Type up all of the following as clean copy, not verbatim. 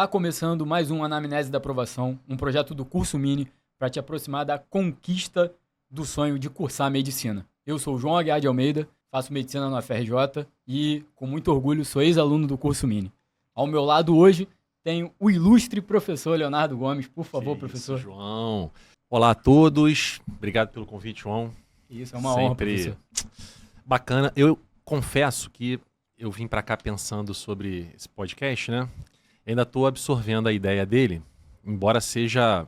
Tá começando mais um Anamnese da Aprovação, um projeto do Curso Mini para te aproximar da conquista do sonho de cursar medicina. Eu sou o João Aguiar de Almeida, faço medicina na UFRJ e, com muito orgulho, sou ex-aluno do Curso Mini. Ao meu lado hoje tenho o ilustre professor Leonardo Gomes. Por favor, professor. Isso, João. Olá a todos. Obrigado pelo convite, João. Isso, é uma honra, professor. Bacana. Eu confesso que eu vim para cá pensando sobre esse podcast, né? Ainda estou absorvendo a ideia dele, embora seja...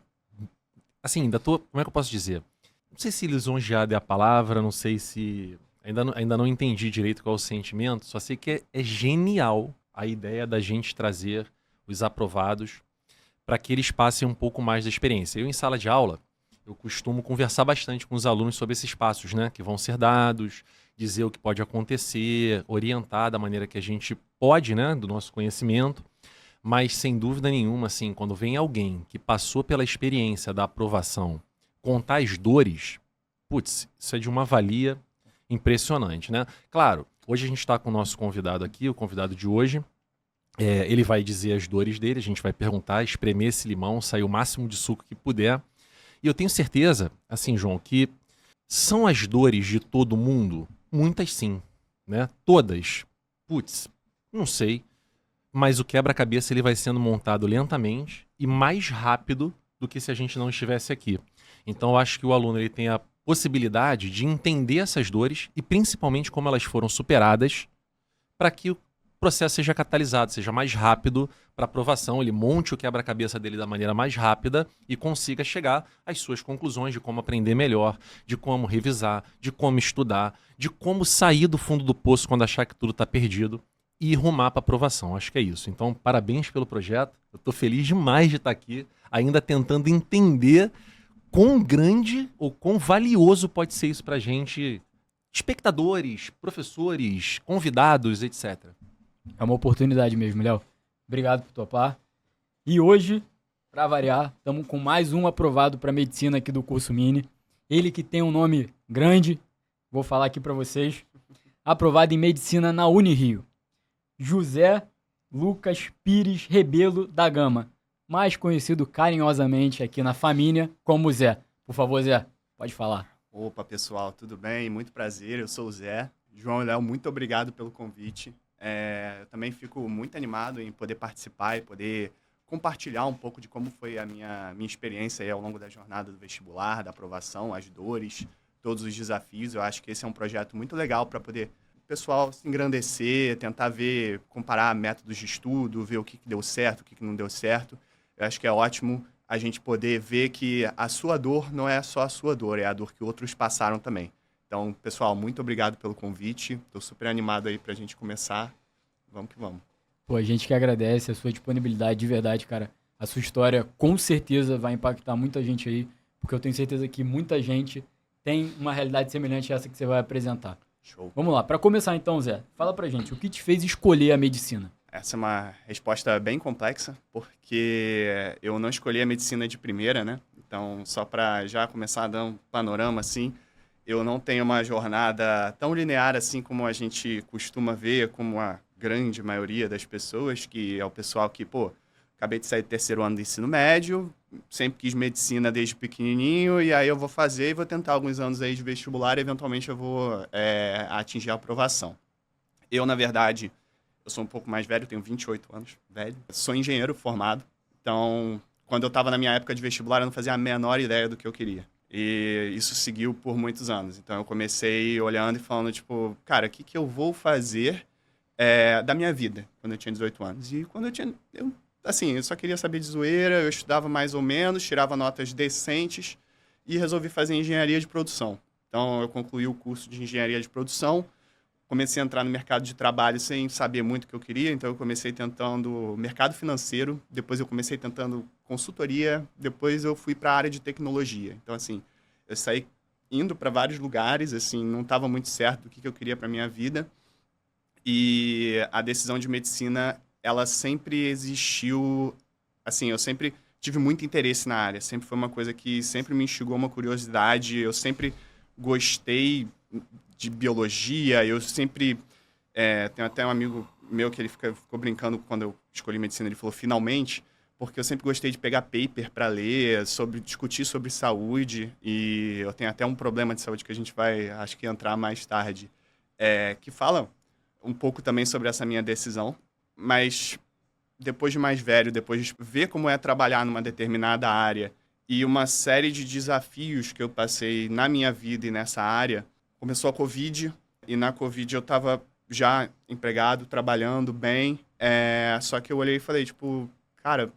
Assim, ainda estou... Como é que eu posso dizer? Não sei se lisonjeado é a palavra, não sei se... Ainda não entendi direito qual é o sentimento, só sei que é genial a ideia da gente trazer os aprovados para que eles passem um pouco mais da experiência. Eu, em sala de aula, eu costumo conversar bastante com os alunos sobre esses passos, né, que vão ser dados, dizer o que pode acontecer, orientar da maneira que a gente pode, né, do nosso conhecimento. Mas, sem dúvida nenhuma, assim, quando vem alguém que passou pela experiência da aprovação contar as dores, putz, isso é de uma valia impressionante, né? Claro, hoje a gente está com o nosso convidado aqui, o convidado de hoje. Ele vai dizer as dores dele, a gente vai perguntar, espremer esse limão, sair o máximo de suco que puder. E eu tenho certeza, assim, João, que são as dores de todo mundo? Muitas sim, né? Todas. Putz, não sei. Mas o quebra-cabeça ele vai sendo montado lentamente e mais rápido do que se a gente não estivesse aqui. Então eu acho que o aluno ele tem a possibilidade de entender essas dores e principalmente como elas foram superadas para que o processo seja catalisado, seja mais rápido para aprovação, ele monte o quebra-cabeça dele da maneira mais rápida e consiga chegar às suas conclusões de como aprender melhor, de como revisar, de como estudar, de como sair do fundo do poço quando achar que tudo está perdido e rumar para aprovação. Acho que é isso. Então, parabéns pelo projeto. Eu estou feliz demais de estar aqui, ainda tentando entender quão grande ou quão valioso pode ser isso para a gente, espectadores, professores, convidados, etc. É uma oportunidade mesmo, Léo. Obrigado por topar. E hoje, para variar, estamos com mais um aprovado para medicina aqui do Curso Mini. Ele que tem um nome grande, vou falar aqui para vocês. Aprovado em medicina na Unirio. José Lucas Pires Rebelo da Gama, mais conhecido carinhosamente aqui na família como Zé. Por favor, Zé, pode falar. Opa, pessoal, tudo bem? Muito prazer, eu sou o Zé. João e Léo, muito obrigado pelo convite. Eu também fico muito animado em poder participar e poder compartilhar um pouco de como foi a minha experiência aí ao longo da jornada do vestibular, da aprovação, as dores, todos os desafios. Eu acho que esse é um projeto muito legal para poder o pessoal se engrandecer, tentar ver, comparar métodos de estudo, ver o que deu certo, o que não deu certo. Eu acho que é ótimo a gente poder ver que a sua dor não é só a sua dor, é a dor que outros passaram também. Então, pessoal, muito obrigado pelo convite. Estou super animado aí para a gente começar. Vamos que vamos. Pô, a gente que agradece a sua disponibilidade de verdade, cara. A sua história com certeza vai impactar muita gente aí, porque eu tenho certeza que muita gente tem uma realidade semelhante a essa que você vai apresentar. Show. Vamos lá, para começar então, Zé, fala pra gente, o que te fez escolher a medicina? Essa é uma resposta bem complexa, porque eu não escolhi a medicina de primeira, né? Então, só para já começar a dar um panorama assim, eu não tenho uma jornada tão linear assim como a gente costuma ver, como a grande maioria das pessoas, que é o pessoal que, acabei de sair do terceiro ano do ensino médio, sempre quis medicina desde pequenininho, e aí eu vou fazer e vou tentar alguns anos aí de vestibular e eventualmente eu vou atingir a aprovação. Eu, na verdade, eu sou um pouco mais velho, tenho 28 anos, velho. Sou engenheiro formado, então quando eu estava na minha época de vestibular eu não fazia a menor ideia do que eu queria. E isso seguiu por muitos anos. Então eu comecei olhando e falando, cara, o que eu vou fazer da minha vida quando eu tinha 18 anos? E quando eu só queria saber de zoeira, eu estudava mais ou menos, tirava notas decentes e resolvi fazer engenharia de produção. Então, eu concluí o curso de engenharia de produção, comecei a entrar no mercado de trabalho sem saber muito o que eu queria, então eu comecei tentando mercado financeiro, depois eu comecei tentando consultoria, depois eu fui para a área de tecnologia. Então, eu saí indo para vários lugares, não estava muito certo do que eu queria para minha vida, e a decisão de medicina ela sempre existiu, eu sempre tive muito interesse na área, sempre foi uma coisa que sempre me instigou uma curiosidade, eu sempre gostei de biologia, eu sempre, tenho até um amigo meu que ele ficou brincando quando eu escolhi medicina, ele falou finalmente, porque eu sempre gostei de pegar paper para ler, discutir sobre saúde, e eu tenho até um problema de saúde que a gente vai, acho que, entrar mais tarde, que fala um pouco também sobre essa minha decisão, mas depois de mais velho, depois de ver como é trabalhar numa determinada área e uma série de desafios que eu passei na minha vida e nessa área, começou a Covid, e na Covid eu estava já empregado, trabalhando bem, só que eu olhei e falei, tipo, cara,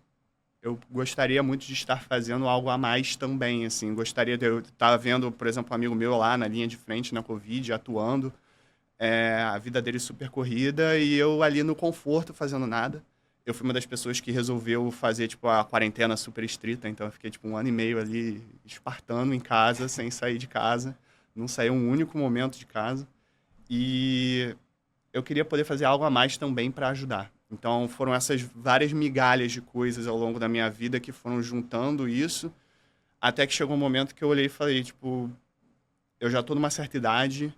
eu gostaria muito de estar fazendo algo a mais também, assim, gostaria de... Eu estava vendo, por exemplo, um amigo meu lá na linha de frente na Covid, atuando, a vida dele super corrida, e eu ali no conforto, fazendo nada. Eu fui uma das pessoas que resolveu fazer, tipo, a quarentena super estrita, então eu fiquei, tipo, 1 ano e meio ali, espartano em casa, sem sair de casa, não saí um único momento de casa, e eu queria poder fazer algo a mais também para ajudar. Então, foram essas várias migalhas de coisas ao longo da minha vida que foram juntando isso, até que chegou um momento que eu olhei e falei, tipo, eu já estou numa certa idade,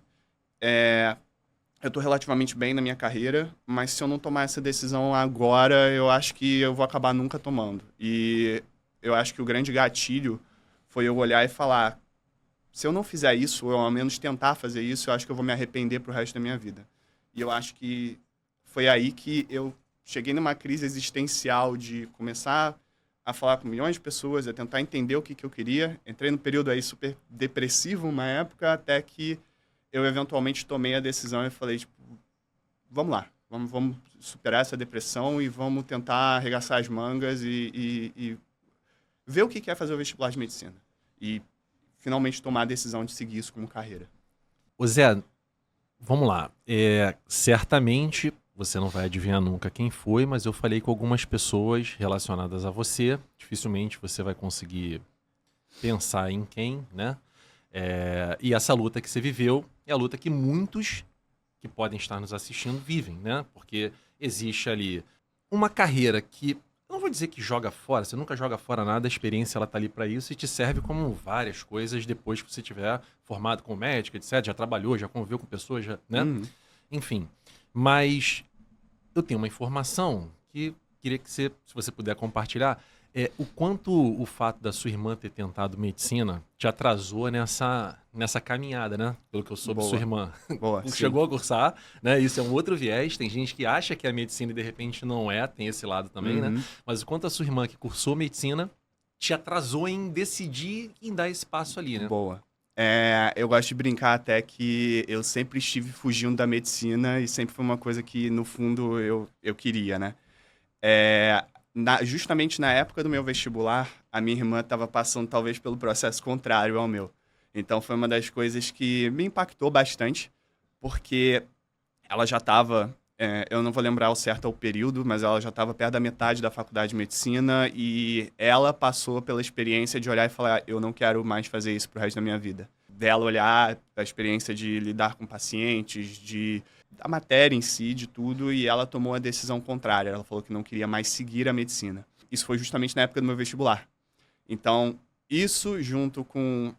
eu estou relativamente bem na minha carreira, mas se eu não tomar essa decisão agora, eu acho que eu vou acabar nunca tomando. E eu acho que o grande gatilho foi eu olhar e falar, se eu não fizer isso, ou ao menos tentar fazer isso, eu acho que eu vou me arrepender pro resto da minha vida. E eu acho que foi aí que eu cheguei numa crise existencial de começar a falar com milhões de pessoas, a tentar entender o que eu queria. Entrei num período aí super depressivo, uma época, até que eu eventualmente tomei a decisão e falei, tipo, vamos lá, vamos superar essa depressão e vamos tentar arregaçar as mangas e ver o que é fazer o vestibular de medicina. E finalmente tomar a decisão de seguir isso como carreira. Ô Zé, vamos lá. Certamente você não vai adivinhar nunca quem foi, mas eu falei com algumas pessoas relacionadas a você. Dificilmente você vai conseguir pensar em quem, né? E essa luta que você viveu é a luta que muitos que podem estar nos assistindo vivem, né? Porque existe ali uma carreira que, eu não vou dizer que joga fora, você nunca joga fora nada, a experiência ela tá ali para isso e te serve como várias coisas depois que você tiver formado como médico, etc. Já trabalhou, já conviveu com pessoas, já, né? Uhum. Enfim, mas eu tenho uma informação que queria que você, se você puder compartilhar, o quanto o fato da sua irmã ter tentado medicina te atrasou nessa caminhada, né? Pelo que eu soube, sua irmã Boa, chegou a cursar, né? Isso é um outro viés. Tem gente que acha que a medicina e de repente não tem esse lado também, né? Mas o quanto a sua irmã que cursou medicina te atrasou em decidir em dar esse passo ali, né? Boa. Eu gosto de brincar até que eu sempre estive fugindo da medicina e sempre foi uma coisa que, no fundo, eu queria, né? Justamente na época do meu vestibular, a minha irmã estava passando talvez pelo processo contrário ao meu. Então foi uma das coisas que me impactou bastante, porque ela já estava, eu não vou lembrar ao certo o período, mas ela já estava perto da metade da faculdade de medicina e ela passou pela experiência de olhar e falar, eu não quero mais fazer isso pro resto da minha vida. Dela olhar a experiência de lidar com pacientes, da matéria em si, de tudo, e ela tomou a decisão contrária. Ela falou que não queria mais seguir a medicina. Isso foi justamente na época do meu vestibular. Então, isso junto com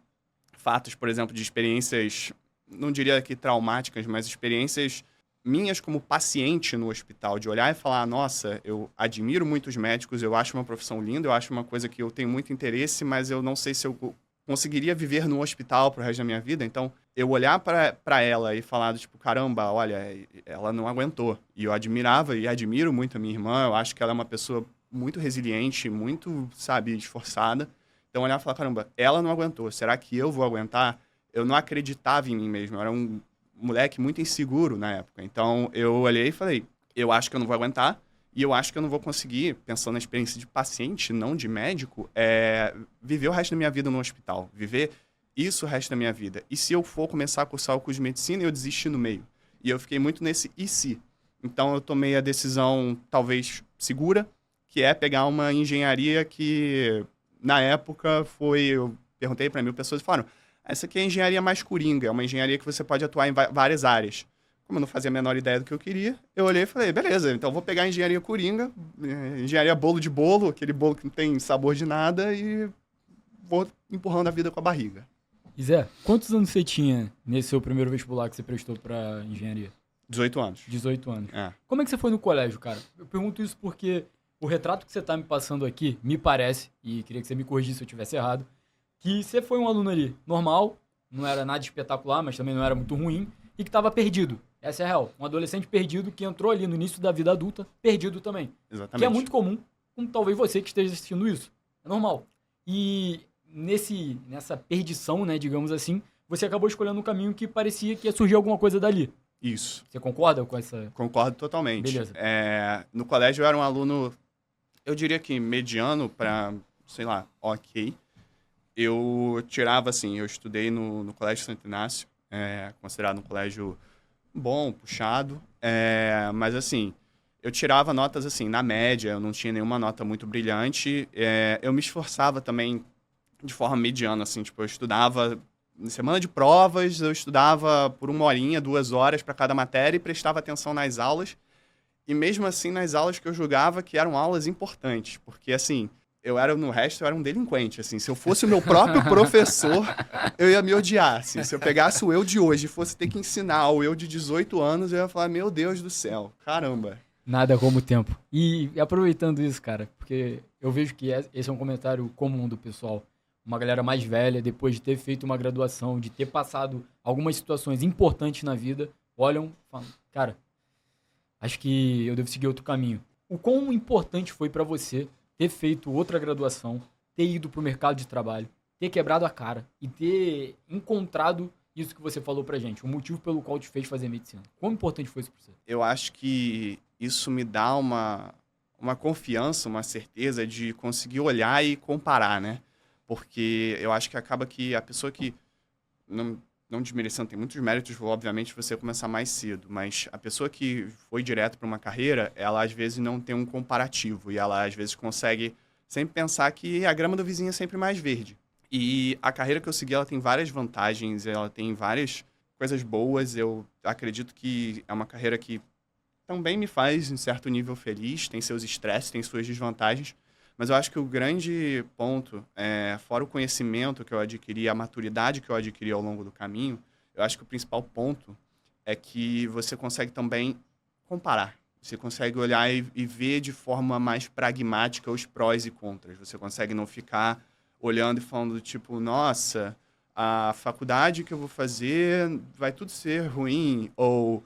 fatos, por exemplo, de experiências, não diria que traumáticas, mas experiências minhas como paciente no hospital, de olhar e falar, nossa, eu admiro muito os médicos, eu acho uma profissão linda, eu acho uma coisa que eu tenho muito interesse, mas eu não sei se eu conseguiria viver num hospital pro resto da minha vida. Então, eu olhar para ela e falar, tipo, caramba, olha, ela não aguentou. E eu admirava e admiro muito a minha irmã, eu acho que ela é uma pessoa muito resiliente, muito, sabe, esforçada. Então, olhar e falar, caramba, ela não aguentou, será que eu vou aguentar? Eu não acreditava em mim mesmo, eu era um moleque muito inseguro na época. Então, eu olhei e falei, eu acho que eu não vou aguentar e eu acho que eu não vou conseguir, pensando na experiência de paciente, não de médico, viver o resto da minha vida no hospital, viver isso o resto da minha vida. E se eu for começar a cursar o curso de medicina, eu desisti no meio. E eu fiquei muito nesse e se. Então, eu tomei a decisão, talvez, segura, que é pegar uma engenharia que, na época, eu perguntei para 1.000 pessoas e falaram, essa aqui é a engenharia mais coringa, é uma engenharia que você pode atuar em várias áreas. Como eu não fazia a menor ideia do que eu queria, eu olhei e falei, beleza, então eu vou pegar a engenharia coringa, engenharia bolo de bolo, aquele bolo que não tem sabor de nada, e vou empurrando a vida com a barriga. E Zé, quantos anos você tinha nesse seu primeiro vestibular que você prestou para engenharia? 18 anos. 18 anos. É. Como é que você foi no colégio, cara? Eu pergunto isso porque o retrato que você tá me passando aqui, me parece, e queria que você me corrigisse se eu tivesse errado, que você foi um aluno ali normal, não era nada espetacular, mas também não era muito ruim, e que tava perdido. Essa é a real. Um adolescente perdido que entrou ali no início da vida adulta, perdido também. Exatamente. Que é muito comum, como talvez você que esteja assistindo isso. É normal. E nessa perdição, né, digamos assim, você acabou escolhendo um caminho que parecia que ia surgir alguma coisa dali. Isso. Você concorda com essa... Concordo totalmente. Beleza. No colégio eu era um aluno, eu diria que mediano para, sei lá, ok. Eu tirava, assim, eu estudei no Colégio Santo Inácio, considerado um colégio bom, puxado, mas assim, eu tirava notas assim, na média, eu não tinha nenhuma nota muito brilhante, eu me esforçava também de forma mediana, assim, tipo, eu estudava, em semana de provas, eu estudava por 1 horinha, 2 horas para cada matéria e prestava atenção nas aulas, e mesmo assim nas aulas que eu julgava que eram aulas importantes, porque assim, no resto eu era um delinquente, assim, se eu fosse o meu próprio professor, eu ia me odiar, assim, se eu pegasse o eu de hoje e fosse ter que ensinar o eu de 18 anos, eu ia falar, meu Deus do céu, caramba. Nada como o tempo. E aproveitando isso, cara, porque eu vejo que esse é um comentário comum do pessoal. Uma galera mais velha, depois de ter feito uma graduação, de ter passado algumas situações importantes na vida, olham e falam, cara, acho que eu devo seguir outro caminho. O quão importante foi pra você ter feito outra graduação, ter ido pro mercado de trabalho, ter quebrado a cara e ter encontrado isso que você falou pra gente, o motivo pelo qual te fez fazer medicina. Quão importante foi isso pra você? Eu acho que isso me dá uma confiança, uma certeza de conseguir olhar e comparar, né? Porque eu acho que acaba que a pessoa que, não desmerecendo, tem muitos méritos, obviamente, você começar mais cedo, mas a pessoa que foi direto para uma carreira, ela às vezes não tem um comparativo e ela às vezes consegue sempre pensar que a grama do vizinho é sempre mais verde. E a carreira que eu segui, ela tem várias vantagens, ela tem várias coisas boas, eu acredito que é uma carreira que também me faz, em certo nível, feliz, tem seus estresses, tem suas desvantagens, mas eu acho que o grande ponto, fora o conhecimento que eu adquiri, a maturidade que eu adquiri ao longo do caminho, eu acho que o principal ponto é que você consegue também comparar. Você consegue olhar e ver de forma mais pragmática os prós e contras. Você consegue não ficar olhando e falando, tipo, nossa, a faculdade que eu vou fazer vai tudo ser ruim, ou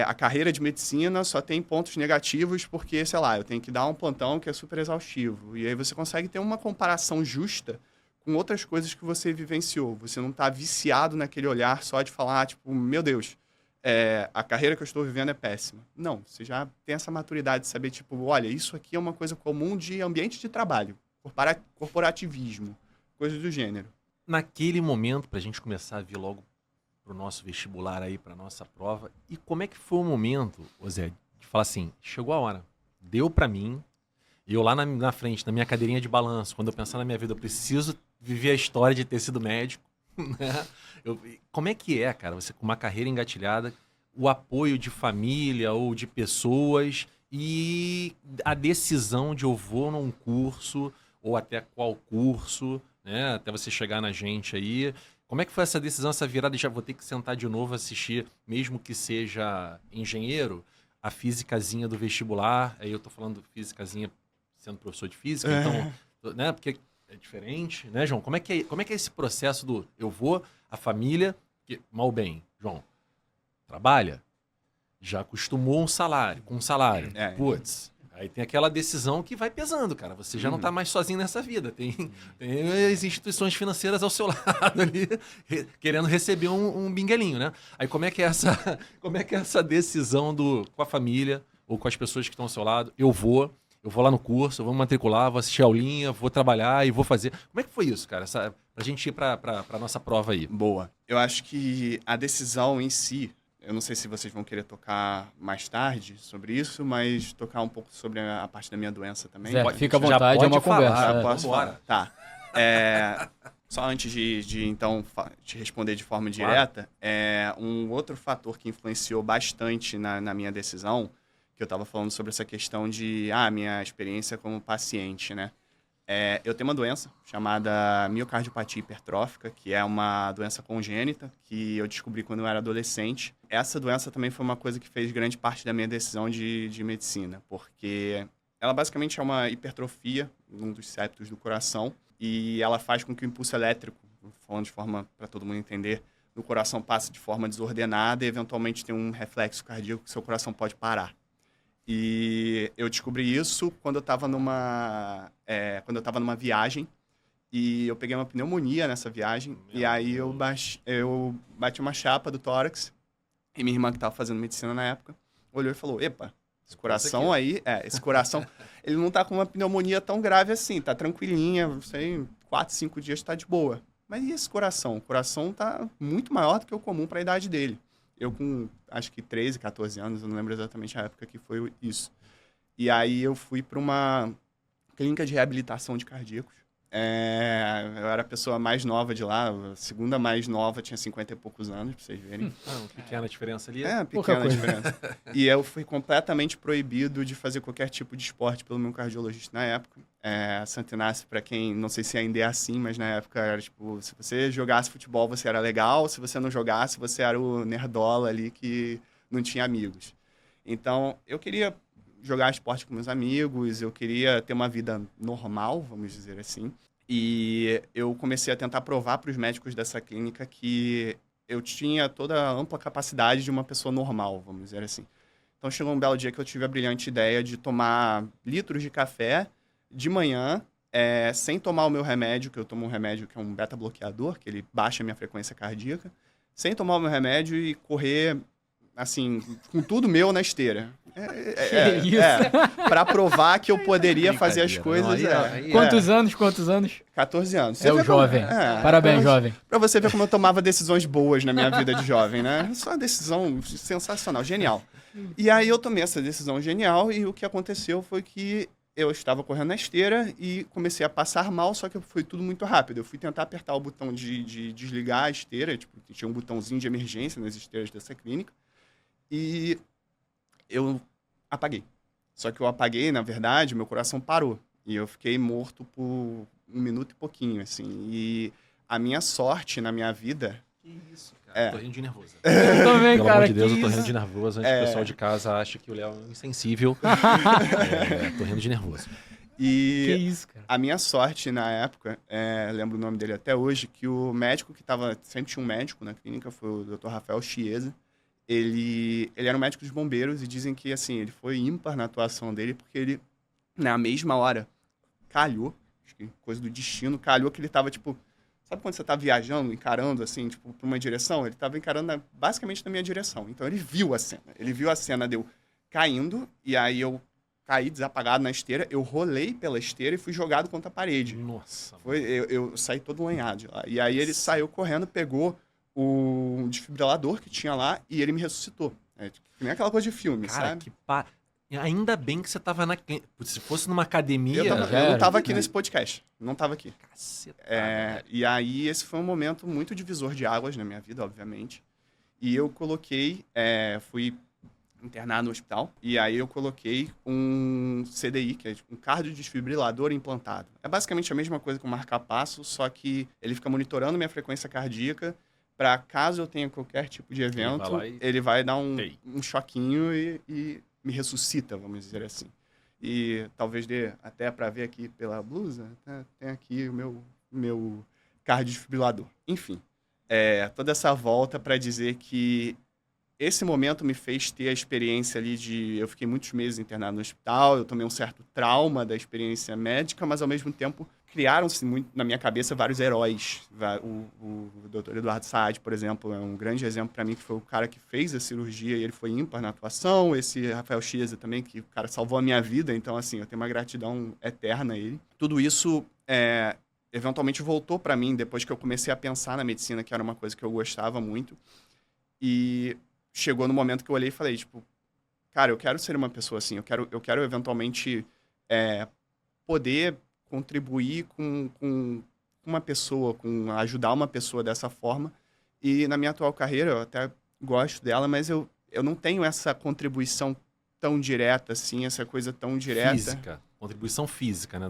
a carreira de medicina só tem pontos negativos porque, sei lá, eu tenho que dar um plantão que é super exaustivo. E aí você consegue ter uma comparação justa com outras coisas que você vivenciou. Você não está viciado naquele olhar só de falar, tipo, meu Deus, a carreira que eu estou vivendo é péssima. Não, você já tem essa maturidade de saber, tipo, olha, isso aqui é uma coisa comum de ambiente de trabalho, corporativismo, coisas do gênero. Naquele momento, pra gente começar a vir logo pro nosso vestibular aí, pra nossa prova, e como é que foi o momento, ô Zé, de falar assim, chegou a hora, deu pra mim, eu lá na frente, na minha cadeirinha de balanço, quando eu pensar na minha vida, eu preciso viver a história de ter sido médico, né? Como é que é, cara, você com uma carreira engatilhada, o apoio de família ou de pessoas e a decisão de eu vou num curso ou até qual curso, né? Até você chegar na gente aí. Como é que foi essa decisão, essa virada? Já vou ter que sentar de novo, assistir, mesmo que seja engenheiro, a fisicazinha do vestibular. Aí eu tô falando fisicazinha sendo professor de física, então, né? Porque é diferente, né, João? Como é que é esse processo do eu vou, a família, que, mal bem, João, trabalha, já acostumou com um salário. Putz, aí tem aquela decisão que vai pesando, cara. Você já não tá mais sozinho nessa vida. Tem as instituições financeiras ao seu lado ali, querendo receber um binguelinho, né? Aí como é que é essa decisão com a família ou com as pessoas que estão ao seu lado? Eu vou lá no curso, eu vou me matricular, vou assistir a aulinha, vou trabalhar e vou fazer. Como é que foi isso, cara? Pra gente ir pra nossa prova aí. Boa. Eu acho que a decisão em si, eu não sei se vocês vão querer tocar mais tarde sobre isso, mas tocar um pouco sobre a parte da minha doença também. Zé, fica à vontade, é uma conversa. Já posso falar. Tá. Só antes de então, te responder de forma direta, um outro fator que influenciou bastante na minha decisão, que eu estava falando sobre essa questão de minha experiência como paciente, né? Eu tenho uma doença chamada miocardiopatia hipertrófica, que é uma doença congênita que eu descobri quando eu era adolescente. Essa doença também foi uma coisa que fez grande parte da minha decisão de medicina, porque ela basicamente é uma hipertrofia num dos septos do coração e ela faz com que o impulso elétrico, falando de forma para todo mundo entender, no coração passe de forma desordenada e eventualmente tem um reflexo cardíaco que seu coração pode parar. E eu descobri isso quando eu estava numa viagem e eu peguei uma pneumonia nessa viagem. E aí eu bati uma chapa do tórax e minha irmã, que estava fazendo medicina na época, olhou e falou: epa, esse coração aí, esse coração, ele não tá com uma pneumonia tão grave assim, tá tranquilinha, não sei, 4, 5 dias tá de boa. Mas e esse coração? O coração tá muito maior do que o comum para a idade dele. Eu com, acho que 13, 14 anos, eu não lembro exatamente a época que foi isso. E aí eu fui para uma clínica de reabilitação de cardíacos. Eu era a pessoa mais nova de lá, a segunda mais nova, tinha 50 e poucos anos, pra vocês verem. Uma pequena diferença ali. Pequena diferença. E eu fui completamente proibido de fazer qualquer tipo de esporte pelo meu cardiologista na época. Santo Inácio, pra quem, não sei se ainda é assim, mas na época era tipo, se você jogasse futebol, você era legal, se você não jogasse, você era o nerdola ali que não tinha amigos. Então, eu queria jogar esporte com meus amigos, eu queria ter uma vida normal, vamos dizer assim. E eu comecei a tentar provar para os médicos dessa clínica que eu tinha toda a ampla capacidade de uma pessoa normal, vamos dizer assim. Então chegou um belo dia que eu tive a brilhante ideia de tomar litros de café de manhã, sem tomar o meu remédio, que eu tomo um remédio que é um beta-bloqueador, que ele baixa a minha frequência cardíaca, sem tomar o meu remédio e correr, assim, com tudo meu na esteira. Pra provar que eu poderia fazer as coisas. Quantos anos? 14 anos. É o jovem. Parabéns, jovem. Pra você ver como eu tomava decisões boas na minha vida de jovem, né? Só uma decisão sensacional, genial. E aí eu tomei essa decisão genial e o que aconteceu foi que eu estava correndo na esteira e comecei a passar mal, só que foi tudo muito rápido. Eu fui tentar apertar o botão de desligar a esteira, tipo, tinha um botãozinho de emergência nas esteiras dessa clínica, e eu apaguei. Só que eu apaguei, na verdade, meu coração parou. E eu fiquei morto por 1 minuto e pouquinho, assim. E a minha sorte na minha vida... Que isso, cara. Tô rindo de nervoso. Eu também, Pelo cara. amor de Deus, eu tô rindo de nervoso. Antes que o pessoal de casa ache que o Léo é insensível. Tô rindo de nervoso. E que isso, cara. A minha sorte na época, lembro o nome dele até hoje, que o médico que tava... Sempre tinha um médico na clínica, foi o Dr. Rafael Chiesa. Ele era um médico dos bombeiros e dizem que, assim, ele foi ímpar na atuação dele porque ele, na mesma hora, calhou, acho que coisa do destino, calhou que ele tava, tipo... Sabe quando você tá viajando, encarando, assim, tipo, pra uma direção? Ele tava encarando basicamente na minha direção. Então, ele viu a cena. Ele viu a cena de eu caindo e aí eu caí desapagado na esteira, eu rolei pela esteira e fui jogado contra a parede. Nossa. Eu saí todo lanhado de lá. E aí ele saiu correndo, pegou o desfibrilador que tinha lá e ele me ressuscitou. Nem aquela coisa de filme, cara, sabe? Ainda bem que você tava na... Se fosse numa academia... Eu não tava aqui nesse podcast. Não tava aqui. Caceta, e aí esse foi um momento muito divisor de águas na minha vida, obviamente. E eu coloquei... fui internado no hospital. E aí eu coloquei um CDI, que é um cardiodesfibrilador implantado. É basicamente a mesma coisa que um marca-passo, só que ele fica monitorando minha frequência cardíaca para caso eu tenha qualquer tipo de evento, ele vai dar um choquinho e me ressuscita, vamos dizer assim. E talvez dê até para ver aqui pela blusa, né? Tem aqui o meu cardiodesfibrilador. Enfim, toda essa volta para dizer que esse momento me fez ter a experiência ali eu fiquei muitos meses internado no hospital, eu tomei um certo trauma da experiência médica, mas ao mesmo tempo criaram-se muito na minha cabeça vários heróis. O Dr. Eduardo Saad, por exemplo, é um grande exemplo para mim, que foi o cara que fez a cirurgia e ele foi ímpar na atuação. Esse Rafael Chiesa também, que o cara salvou a minha vida, então assim, eu tenho uma gratidão eterna a ele. Tudo isso eventualmente voltou para mim depois que eu comecei a pensar na medicina, que era uma coisa que eu gostava muito. E chegou no momento que eu olhei e falei, tipo, cara, eu quero ser uma pessoa assim, eu quero eventualmente poder contribuir com uma pessoa, ajudar uma pessoa dessa forma. E na minha atual carreira, eu até gosto dela, mas eu não tenho essa contribuição tão direta, assim, essa coisa tão direta. Física. contribuição física, né?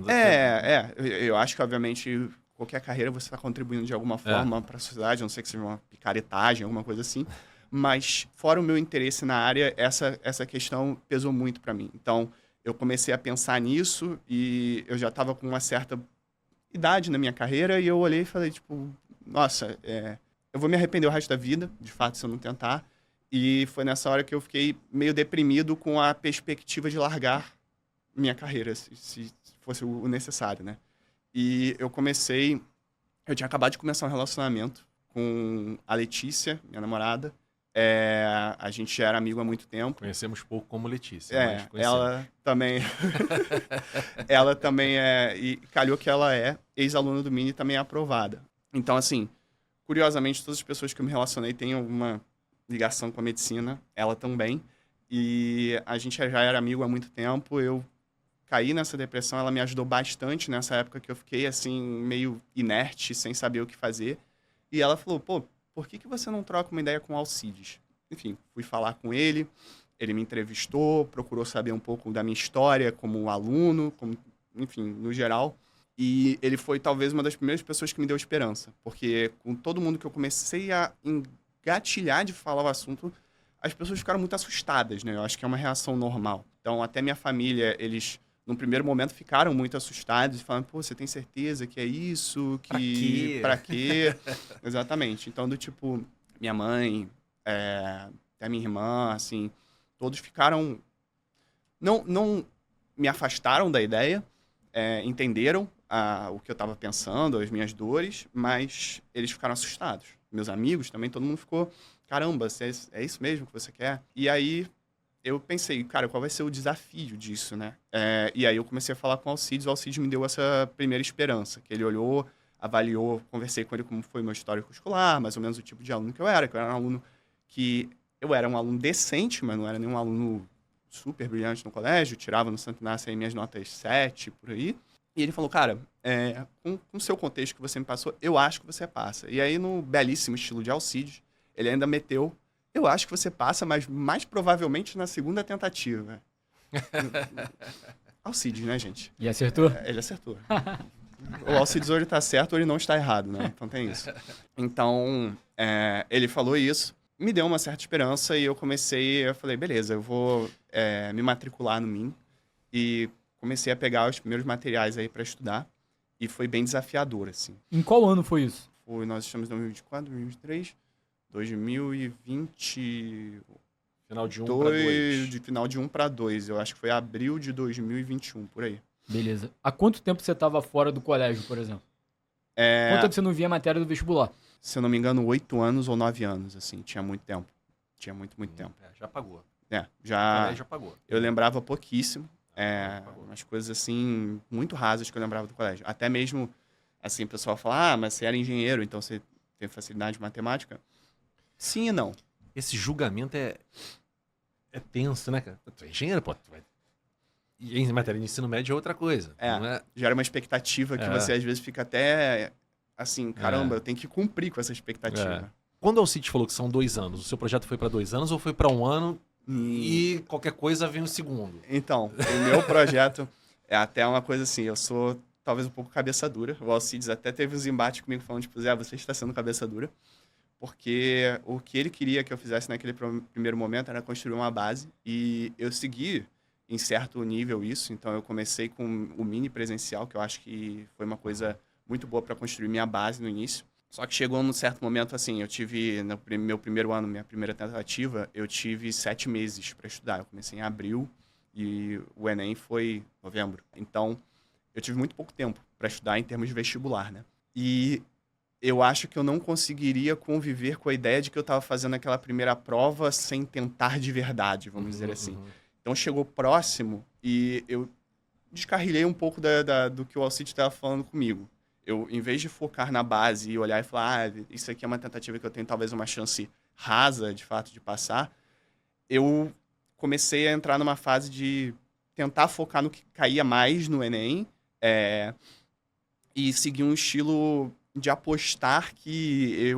Eu acho que, obviamente, qualquer carreira você está contribuindo de alguma forma para a sociedade, a não sei que seja uma picaretagem, alguma coisa assim. Mas, fora o meu interesse na área, essa questão pesou muito para mim. Então, eu comecei a pensar nisso e eu já estava com uma certa idade na minha carreira e eu olhei e falei, tipo, nossa, eu vou me arrepender o resto da vida, de fato, se eu não tentar. E foi nessa hora que eu fiquei meio deprimido com a perspectiva de largar minha carreira, se fosse o necessário, né? E eu tinha acabado de começar um relacionamento com a Letícia, minha namorada. A gente já era amigo há muito tempo. Conhecemos pouco como Letícia, mas conhecemos. Ela também... ela também e calhou que ela é ex-aluna do Mini e também é aprovada. Então, assim, curiosamente, todas as pessoas que eu me relacionei têm alguma ligação com a medicina, ela também. E a gente já era amigo há muito tempo, eu caí nessa depressão, ela me ajudou bastante nessa época que eu fiquei, assim, meio inerte, sem saber o que fazer. E ela falou, pô, por que você não troca uma ideia com o Alcides? Enfim, fui falar com ele me entrevistou, procurou saber um pouco da minha história como aluno, enfim, no geral. E ele foi talvez uma das primeiras pessoas que me deu esperança, porque com todo mundo que eu comecei a engatilhar de falar o assunto, as pessoas ficaram muito assustadas, né? Eu acho que é uma reação normal. Então, até minha família, eles, num primeiro momento, ficaram muito assustados e falaram, pô, você tem certeza que é isso? Pra quê? Exatamente. Então, do tipo, minha mãe, até minha irmã, assim, todos ficaram... Não me afastaram da ideia, entenderam o que eu estava pensando, as minhas dores, mas eles ficaram assustados. Meus amigos também, todo mundo ficou, caramba, é isso mesmo que você quer? E aí eu pensei, cara, qual vai ser o desafio disso, né? E aí eu comecei a falar com o Alcides me deu essa primeira esperança, que ele olhou, avaliou, conversei com ele como foi o meu histórico escolar, mais ou menos o tipo de aluno que eu era um aluno eu era um aluno decente, mas não era nenhum aluno super brilhante no colégio, tirava no Santo Inácio aí minhas notas 7, por aí. E ele falou, cara, com o seu contexto que você me passou, eu acho que você passa. E aí, no belíssimo estilo de Alcides, ele ainda meteu, eu acho que você passa, mas mais provavelmente na segunda tentativa. Alcides, né, gente? E acertou? Ele acertou. O Alcides ou ele tá certo ou ele não está errado, né? Então tem isso. Então, ele falou isso, me deu uma certa esperança e eu falei, beleza, eu vou me matricular no MIN. E comecei a pegar os primeiros materiais aí para estudar. E foi bem desafiador, assim. Em qual ano foi isso? Nós estamos em 2024, 2023, 2020... Final de 1 para 2. De final de 1 para 2. Eu acho que foi abril de 2021, por aí. Beleza. Há quanto tempo você estava fora do colégio, por exemplo? Quanto tempo você não via a matéria do vestibular? Se eu não me engano, 8 anos ou 9 anos, assim. Tinha muito tempo. Tinha muito tempo. Já pagou. Já pagou. Eu lembrava pouquíssimo. Umas coisas, assim, muito rasas que eu lembrava do colégio. Até mesmo, assim, o pessoal fala, mas você era engenheiro, então você tem facilidade de matemática? Sim e não. Esse julgamento é tenso, né, cara? Tu é engenheiro, pô. E em matéria de ensino médio é outra coisa. Gera uma expectativa que você, às vezes, fica até, assim, caramba, eu tenho que cumprir com essa expectativa. Quando o Alcides falou que são 2 anos, o seu projeto foi para 2 anos ou foi para 1 ano? E qualquer coisa vem no segundo. Então, o meu projeto é até uma coisa assim, eu sou talvez um pouco cabeça dura. O Alcides até teve uns embates comigo falando, tipo, Zé, você está sendo cabeça dura. Porque o que ele queria que eu fizesse naquele primeiro momento era construir uma base. E eu segui, em certo nível, isso. Então, eu comecei com o mini presencial, que eu acho que foi uma coisa muito boa para construir minha base no início. Só que chegou num certo momento, assim, eu tive, no meu primeiro ano, minha primeira tentativa, eu tive 7 meses para estudar. Eu comecei em abril e o Enem foi em novembro. Então, eu tive muito pouco tempo para estudar em termos de vestibular, né? E eu acho que eu não conseguiria conviver com a ideia de que eu estava fazendo aquela primeira prova sem tentar de verdade, vamos dizer assim. Então, chegou próximo e eu descarrilhei um pouco do que o Alcides estava falando comigo. Eu, em vez de focar na base e olhar e falar, isso aqui é uma tentativa que eu tenho talvez uma chance rasa, de fato, de passar, eu comecei a entrar numa fase de tentar focar no que caía mais no Enem e seguir um estilo de apostar que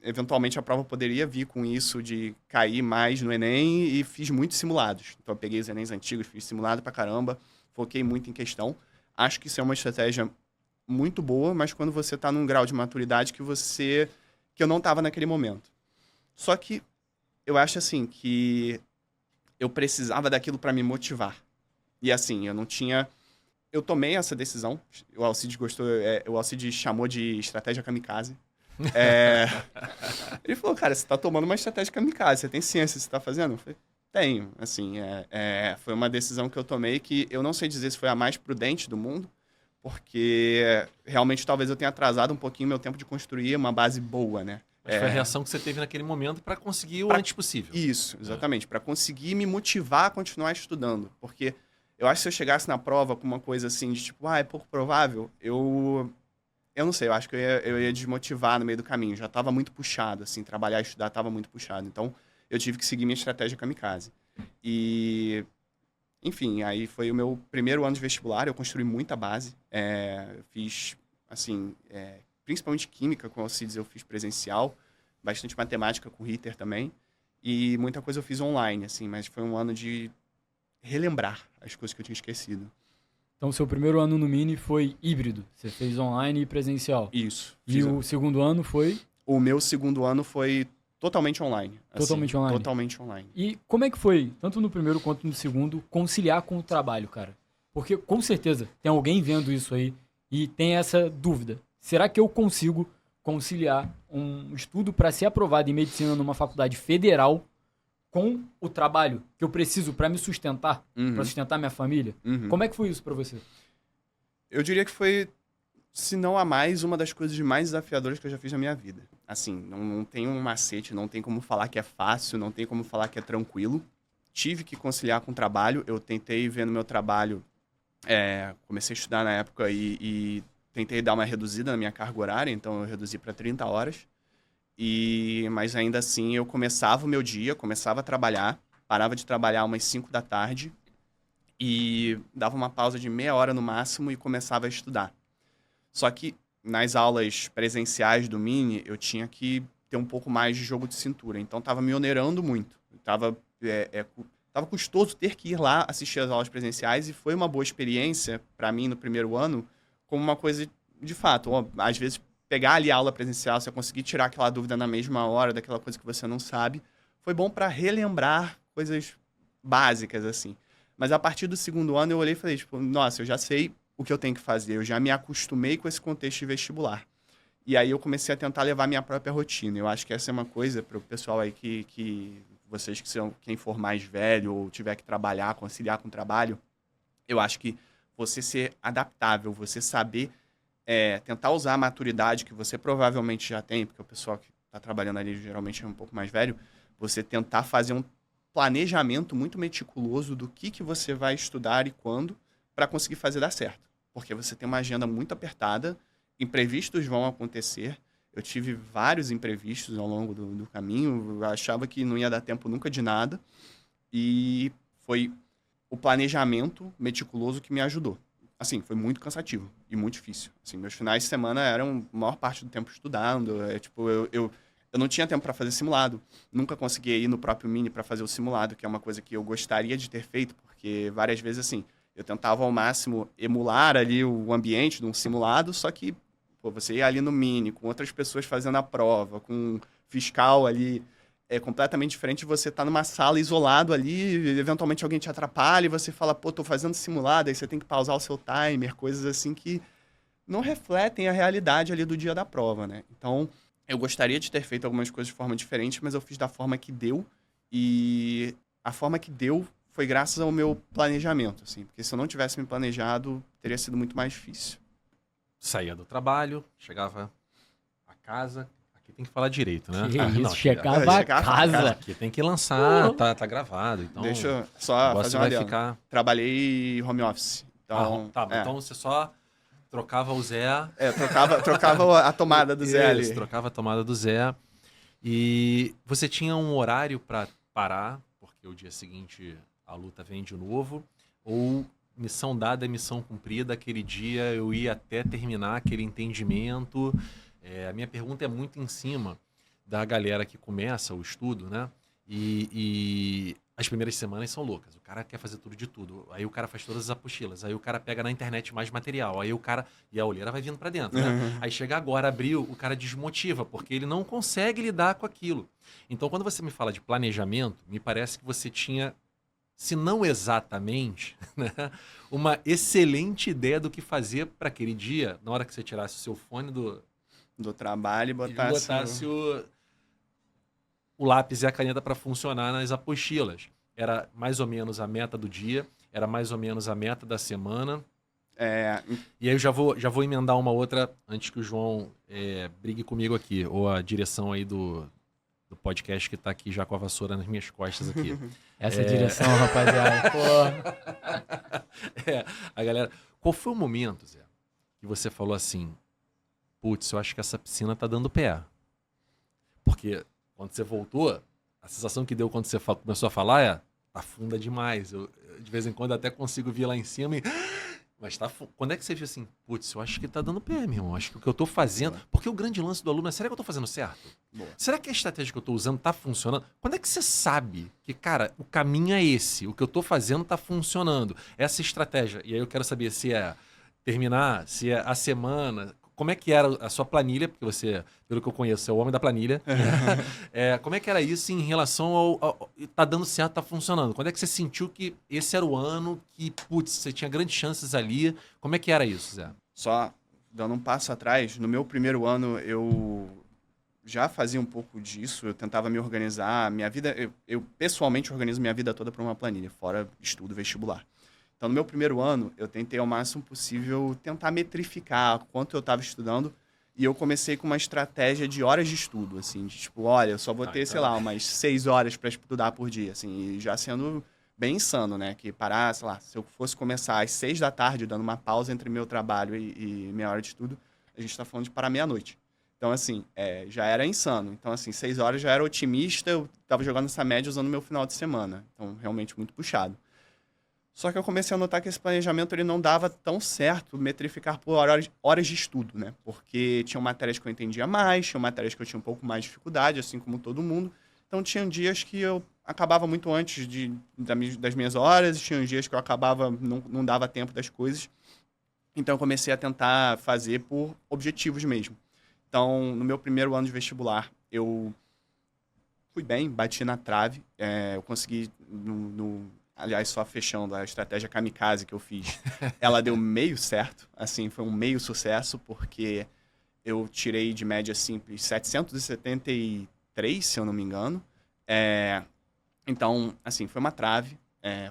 eventualmente a prova poderia vir com isso de cair mais no Enem e fiz muitos simulados. Então, eu peguei os Enems antigos, fiz simulado pra caramba, foquei muito em questão. Acho que isso é uma estratégia muito boa, mas quando você está num grau de maturidade que eu não estava naquele momento. Só que eu acho assim que eu precisava daquilo para me motivar. E assim, eu tomei essa decisão. O Alcides gostou, o Alcides chamou de estratégia kamikaze. Ele falou, cara, você tá tomando uma estratégia kamikaze, você tem ciência, você tá fazendo? Eu falei, tenho. Assim, foi uma decisão que eu tomei que eu não sei dizer se foi a mais prudente do mundo, porque realmente talvez eu tenha atrasado um pouquinho meu tempo de construir uma base boa, né? Mas foi a reação que você teve naquele momento para conseguir o antes possível. Isso, exatamente. Para conseguir me motivar a continuar estudando. Porque eu acho que se eu chegasse na prova com uma coisa assim, de tipo, é pouco provável, eu não sei, eu acho que eu ia desmotivar no meio do caminho. Já estava muito puxado, assim, trabalhar e estudar estava muito puxado. Então, eu tive que seguir minha estratégia kamikaze. E, enfim, aí foi o meu primeiro ano de vestibular, eu construí muita base. Eu fiz, assim, principalmente química com o Alcides, eu fiz presencial, bastante matemática com o Ritter também, e muita coisa eu fiz online, assim, mas foi um ano de relembrar as coisas que eu tinha esquecido. Então, seu primeiro ano no Mini foi híbrido. Você fez online e presencial. Isso. E o segundo ano foi? O meu segundo ano foi totalmente online. Totalmente online? Totalmente online. E como é que foi, tanto no primeiro quanto no segundo, conciliar com o trabalho, cara? Porque, com certeza, tem alguém vendo isso aí e tem essa dúvida. Será que eu consigo conciliar um estudo para ser aprovado em medicina numa faculdade federal com o trabalho que eu preciso para me sustentar, para sustentar minha família? Como é que foi isso para você? Eu diria que foi, se não a mais, uma das coisas mais desafiadoras que eu já fiz na minha vida. Assim, não tem um macete, não tem como falar que é fácil, não tem como falar que é tranquilo. Tive que conciliar com o trabalho. Eu tentei ver no meu trabalho, comecei a estudar na época e tentei dar uma reduzida na minha carga horária, então eu reduzi para 30 horas. Mas ainda assim, eu começava o meu dia, começava a trabalhar, parava de trabalhar umas 5 da tarde e dava uma pausa de meia hora no máximo e começava a estudar. Só que nas aulas presenciais do Mini, eu tinha que ter um pouco mais de jogo de cintura, então estava me onerando muito. Tava custoso ter que ir lá assistir as aulas presenciais e foi uma boa experiência para mim no primeiro ano, como uma coisa de fato. Às vezes, pegar ali a aula presencial, você conseguir tirar aquela dúvida na mesma hora, daquela coisa que você não sabe, foi bom para relembrar coisas básicas, assim. Mas a partir do segundo ano, eu olhei e falei, tipo, nossa, eu já sei o que eu tenho que fazer, eu já me acostumei com esse contexto de vestibular. E aí eu comecei a tentar levar minha própria rotina. Eu acho que essa é uma coisa para o pessoal aí que vocês que são, quem for mais velho ou tiver que trabalhar, conciliar com o trabalho, eu acho que você ser adaptável, você saber tentar usar a maturidade que você provavelmente já tem, porque o pessoal que está trabalhando ali geralmente é um pouco mais velho, você tentar fazer um planejamento muito meticuloso do que você vai estudar e quando, para conseguir fazer dar certo. Porque você tem uma agenda muito apertada, imprevistos vão acontecer. Eu tive vários imprevistos ao longo do caminho, eu achava que não ia dar tempo nunca de nada, e foi o planejamento meticuloso que me ajudou. Assim, foi muito cansativo e muito difícil. Assim, meus finais de semana eram a maior parte do tempo estudando. Eu não tinha tempo para fazer simulado. Nunca conseguia ir no próprio Mini para fazer o simulado, que é uma coisa que eu gostaria de ter feito, porque várias vezes, assim, eu tentava ao máximo emular ali o ambiente de um simulado, só que você ia ali no Mini, com outras pessoas fazendo a prova, com um fiscal ali, é completamente diferente de você estar numa sala isolado ali, eventualmente alguém te atrapalha e você fala, tô fazendo simulado, aí você tem que pausar o seu timer, coisas assim que não refletem a realidade ali do dia da prova, né? Então, eu gostaria de ter feito algumas coisas de forma diferente, mas eu fiz da forma que deu, e a forma que deu foi graças ao meu planejamento, assim, porque se eu não tivesse me planejado, teria sido muito mais difícil. Saía do trabalho, chegava a casa. Aqui tem que falar direito, né? Que isso, chegava a casa. Aqui tem que lançar, tá gravado. Então, deixa eu só fazer uma ficar... Trabalhei home office. Então, então você só trocava o Zé. Trocava a tomada do Zé ali. Trocava a tomada do Zé. E você tinha um horário para parar, porque o dia seguinte a luta vem de novo, ou missão dada é missão cumprida, aquele dia eu ia até terminar aquele entendimento. A minha pergunta é muito em cima da galera que começa o estudo, né? E As primeiras semanas são loucas. O cara quer fazer tudo de tudo. Aí o cara faz todas as apostilas. Aí o cara pega na internet mais material. Aí o cara... E a olheira vai vindo pra dentro, né? Aí chega agora, abriu, o cara desmotiva, porque ele não consegue lidar com aquilo. Então, quando você me fala de planejamento, me parece que você tinha, se não exatamente, né, uma excelente ideia do que fazer para aquele dia, na hora que você tirasse o seu fone Do trabalho e e botasse... botasse o lápis e a caneta para funcionar nas apostilas. Era mais ou menos a meta do dia, era mais ou menos a meta da semana. E aí eu já vou emendar uma outra antes que o João brigue comigo aqui, ou a direção aí do podcast que tá aqui já com a vassoura nas minhas costas aqui. Essa é a direção, rapaziada. Porra. A galera... Qual foi o momento, Zé, que você falou assim, putz, eu acho que essa piscina tá dando pé? Porque quando você voltou, a sensação que deu quando você começou a falar afunda demais. Eu, de vez em quando, até consigo vir lá em cima e... Mas quando é que você viu assim, putz, eu acho que tá dando pé, meu irmão. Acho que o que eu tô fazendo... Porque o grande lance do aluno é, será que eu tô fazendo certo? Boa. Será que a estratégia que eu tô usando tá funcionando? Quando é que você sabe que, cara, o caminho é esse? O que eu tô fazendo tá funcionando? Essa estratégia. E aí eu quero saber se é terminar, se é a semana... Como é que era a sua planilha? Porque você, pelo que eu conheço, é o homem da planilha. Como é que era isso em relação ao tá dando certo, tá funcionando? Quando é que você sentiu que esse era o ano que, putz, você tinha grandes chances ali? Como é que era isso, Zé? Só dando um passo atrás, no meu primeiro ano eu já fazia um pouco disso, eu tentava me organizar, minha vida, eu pessoalmente organizo minha vida toda para uma planilha, fora estudo vestibular. Então, no meu primeiro ano, eu tentei ao máximo possível tentar metrificar quanto eu estava estudando e eu comecei com uma estratégia de horas de estudo, assim, de tipo, olha, eu só vou ter, sei lá, umas 6 horas para estudar por dia, assim, e já sendo bem insano, né, que parar, sei lá, se eu fosse começar às 6 da tarde, dando uma pausa entre meu trabalho e minha hora de estudo, a gente está falando de parar meia-noite. Então, assim, já era insano. Então, assim, 6 horas já era otimista, eu estava jogando essa média usando meu final de semana. Então, realmente muito puxado. Só que eu comecei a notar que esse planejamento ele não dava tão certo metrificar por horas de estudo, né? Porque tinham matérias que eu entendia mais, tinham matérias que eu tinha um pouco mais de dificuldade, assim como todo mundo. Então, tinham dias que eu acabava muito antes das minhas horas, tinham dias que eu acabava, não dava tempo das coisas. Então, eu comecei a tentar fazer por objetivos mesmo. Então, no meu primeiro ano de vestibular, eu fui bem, bati na trave. Eu consegui, aliás, só fechando a estratégia kamikaze que eu fiz, ela deu meio certo. Assim, foi um meio sucesso, porque eu tirei de média simples 773, se eu não me engano. Então, assim, foi uma trave.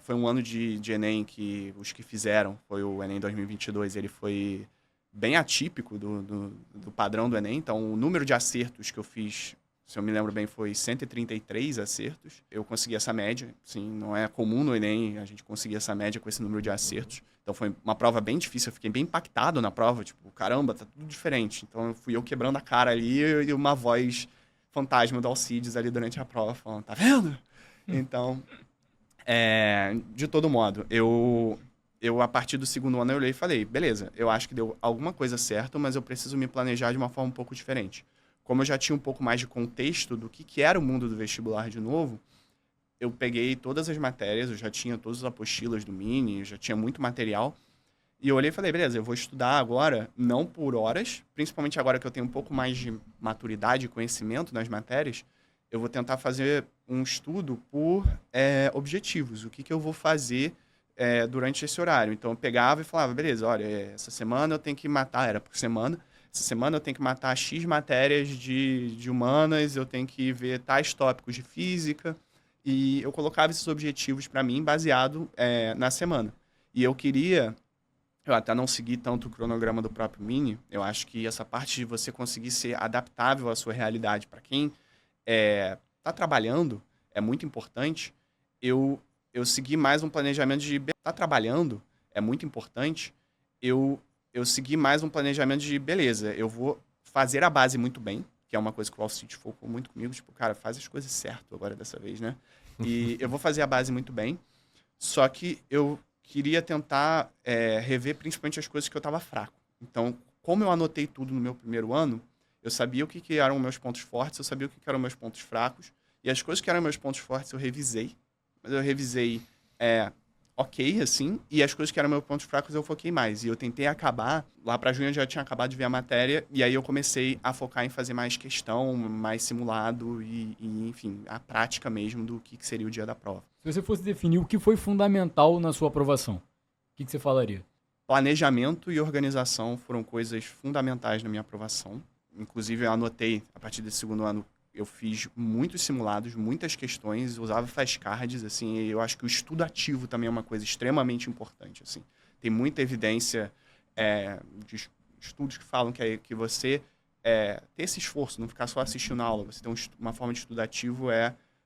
Foi um ano de Enem que os que fizeram, foi o Enem 2022, ele foi bem atípico do padrão do Enem. Então, o número de acertos que eu fiz, se eu me lembro bem, foi 133 acertos. Eu consegui essa média. Sim, não é comum no Enem a gente conseguir essa média com esse número de acertos. Então, foi uma prova bem difícil. Eu fiquei bem impactado na prova. Tipo, caramba, tá tudo diferente. Então, fui eu quebrando a cara ali e uma voz fantasma do Alcides ali durante a prova falando, tá vendo? Então, de todo modo, eu, a partir do segundo ano, eu olhei e falei, beleza, eu acho que deu alguma coisa certa, mas eu preciso me planejar de uma forma um pouco diferente. Como eu já tinha um pouco mais de contexto do que era o mundo do vestibular de novo, eu peguei todas as matérias, eu já tinha todas as apostilas do Mini, eu já tinha muito material, e eu olhei e falei, beleza, eu vou estudar agora, não por horas, principalmente agora que eu tenho um pouco mais de maturidade e conhecimento nas matérias, eu vou tentar fazer um estudo por objetivos, o que eu vou fazer durante esse horário. Então, eu pegava e falava, beleza, olha, essa semana eu tenho que matar, era por semana, essa semana eu tenho que matar X matérias de humanas, eu tenho que ver tais tópicos de física, e eu colocava esses objetivos para mim baseado na semana. E eu até não segui tanto o cronograma do próprio Mini, eu acho que essa parte de você conseguir ser adaptável à sua realidade para quem tá trabalhando é muito importante. Eu segui mais um planejamento de... Tá trabalhando é muito importante. Eu segui mais um planejamento de, beleza, eu vou fazer a base muito bem, que é uma coisa que o Alcide focou muito comigo, tipo, cara, faz as coisas certo agora dessa vez, né? E eu vou fazer a base muito bem, só que eu queria tentar rever principalmente as coisas que eu estava fraco. Então, como eu anotei tudo no meu primeiro ano, eu sabia o que eram meus pontos fortes, eu sabia o que eram meus pontos fracos, e as coisas que eram meus pontos fortes eu revisei mas eu revisei ok, assim, e as coisas que eram meus pontos fracos eu foquei mais. E eu tentei acabar, lá para junho eu já tinha acabado de ver a matéria, e aí eu comecei a focar em fazer mais questão, mais simulado e enfim, a prática mesmo do que seria o dia da prova. Se você fosse definir o que foi fundamental na sua aprovação, o que você falaria? Planejamento e organização foram coisas fundamentais na minha aprovação. Inclusive, eu anotei, a partir desse segundo ano, eu fiz muitos simulados, muitas questões, usava flashcards, assim, e eu acho que o estudo ativo também é uma coisa extremamente importante, assim. Tem muita evidência de estudos que falam que você ter esse esforço, não ficar só assistindo a aula, você ter uma forma de estudo ativo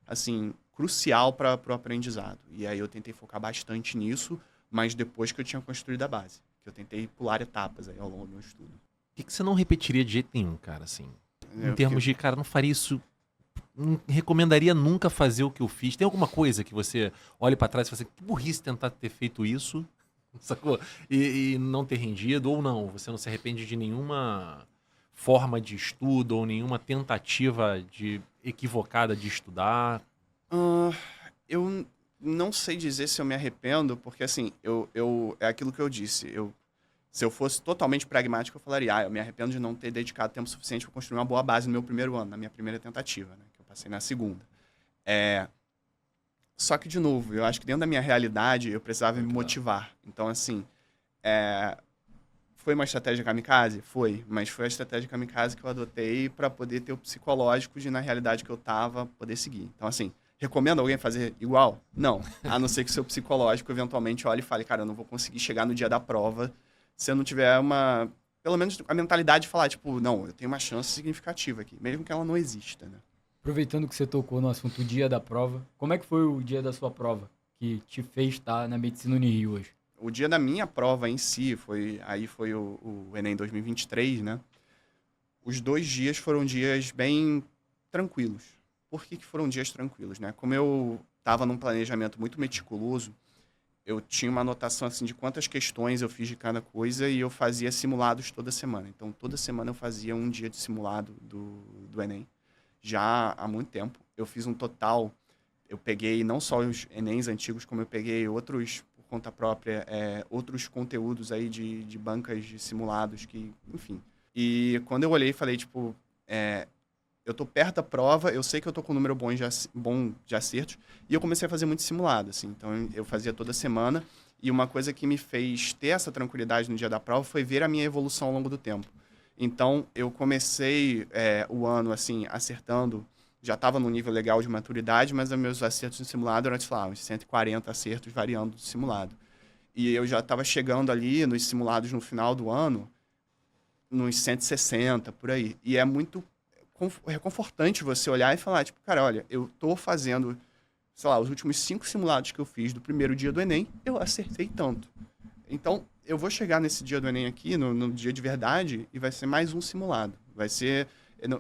assim, crucial para o aprendizado. E aí eu tentei focar bastante nisso, mas depois que eu tinha construído a base, que eu tentei pular etapas aí ao longo do meu estudo. O que você não repetiria de jeito nenhum, cara, assim? Em termos de, cara, não faria isso, não recomendaria nunca fazer o que eu fiz. Tem alguma coisa que você olhe pra trás e fala assim, que burrice tentar ter feito isso, sacou? E não ter rendido, ou não, você não se arrepende de nenhuma forma de estudo ou nenhuma tentativa equivocada de estudar? Eu não sei dizer se eu me arrependo, porque assim, é aquilo que eu disse, se eu fosse totalmente pragmático, eu falaria, eu me arrependo de não ter dedicado tempo suficiente para construir uma boa base no meu primeiro ano, na minha primeira tentativa, né, que eu passei na segunda. Só que, de novo, eu acho que dentro da minha realidade, eu precisava me motivar. Então, assim, foi uma estratégia kamikaze? Foi, mas foi a estratégia kamikaze que eu adotei para poder ter o psicológico de, na realidade que eu estava, poder seguir. Então, assim, recomendo alguém fazer igual? Não, a não ser que o seu psicológico eventualmente olhe e fale, cara, eu não vou conseguir chegar no dia da prova se eu não tiver pelo menos a mentalidade de falar, tipo, não, eu tenho uma chance significativa aqui, mesmo que ela não exista, né? Aproveitando que você tocou no assunto dia da prova, como é que foi o dia da sua prova que te fez estar na Medicina Unirio hoje? O dia da minha prova em si, foi o Enem 2023, né? Os 2 dias foram dias bem tranquilos. Por que foram dias tranquilos, né? Como eu estava num planejamento muito meticuloso, eu tinha uma anotação assim de quantas questões eu fiz de cada coisa e eu fazia simulados toda semana. Então, toda semana eu fazia um dia de simulado do Enem. Já há muito tempo. Eu fiz um total, eu peguei não só os Enems antigos, como eu peguei outros, por conta própria, outros conteúdos aí de bancas de simulados, que, enfim. E quando eu olhei, falei, tipo, eu tô perto da prova, eu sei que eu tô com um número bom de acertos, e eu comecei a fazer muito simulado, assim. Então, eu fazia toda semana, e uma coisa que me fez ter essa tranquilidade no dia da prova foi ver a minha evolução ao longo do tempo. Então, eu comecei o ano, assim, acertando, já estava num nível legal de maturidade, mas os meus acertos no simulado eram, sei lá, uns 140 acertos variando do simulado. E eu já estava chegando ali nos simulados no final do ano, nos 160, por aí. E é muito reconfortante você olhar e falar, tipo, cara, olha, eu tô fazendo, sei lá, os últimos 5 simulados que eu fiz do primeiro dia do Enem, eu acertei tanto. Então, eu vou chegar nesse dia do Enem aqui, no dia de verdade, e vai ser mais um simulado. Vai ser...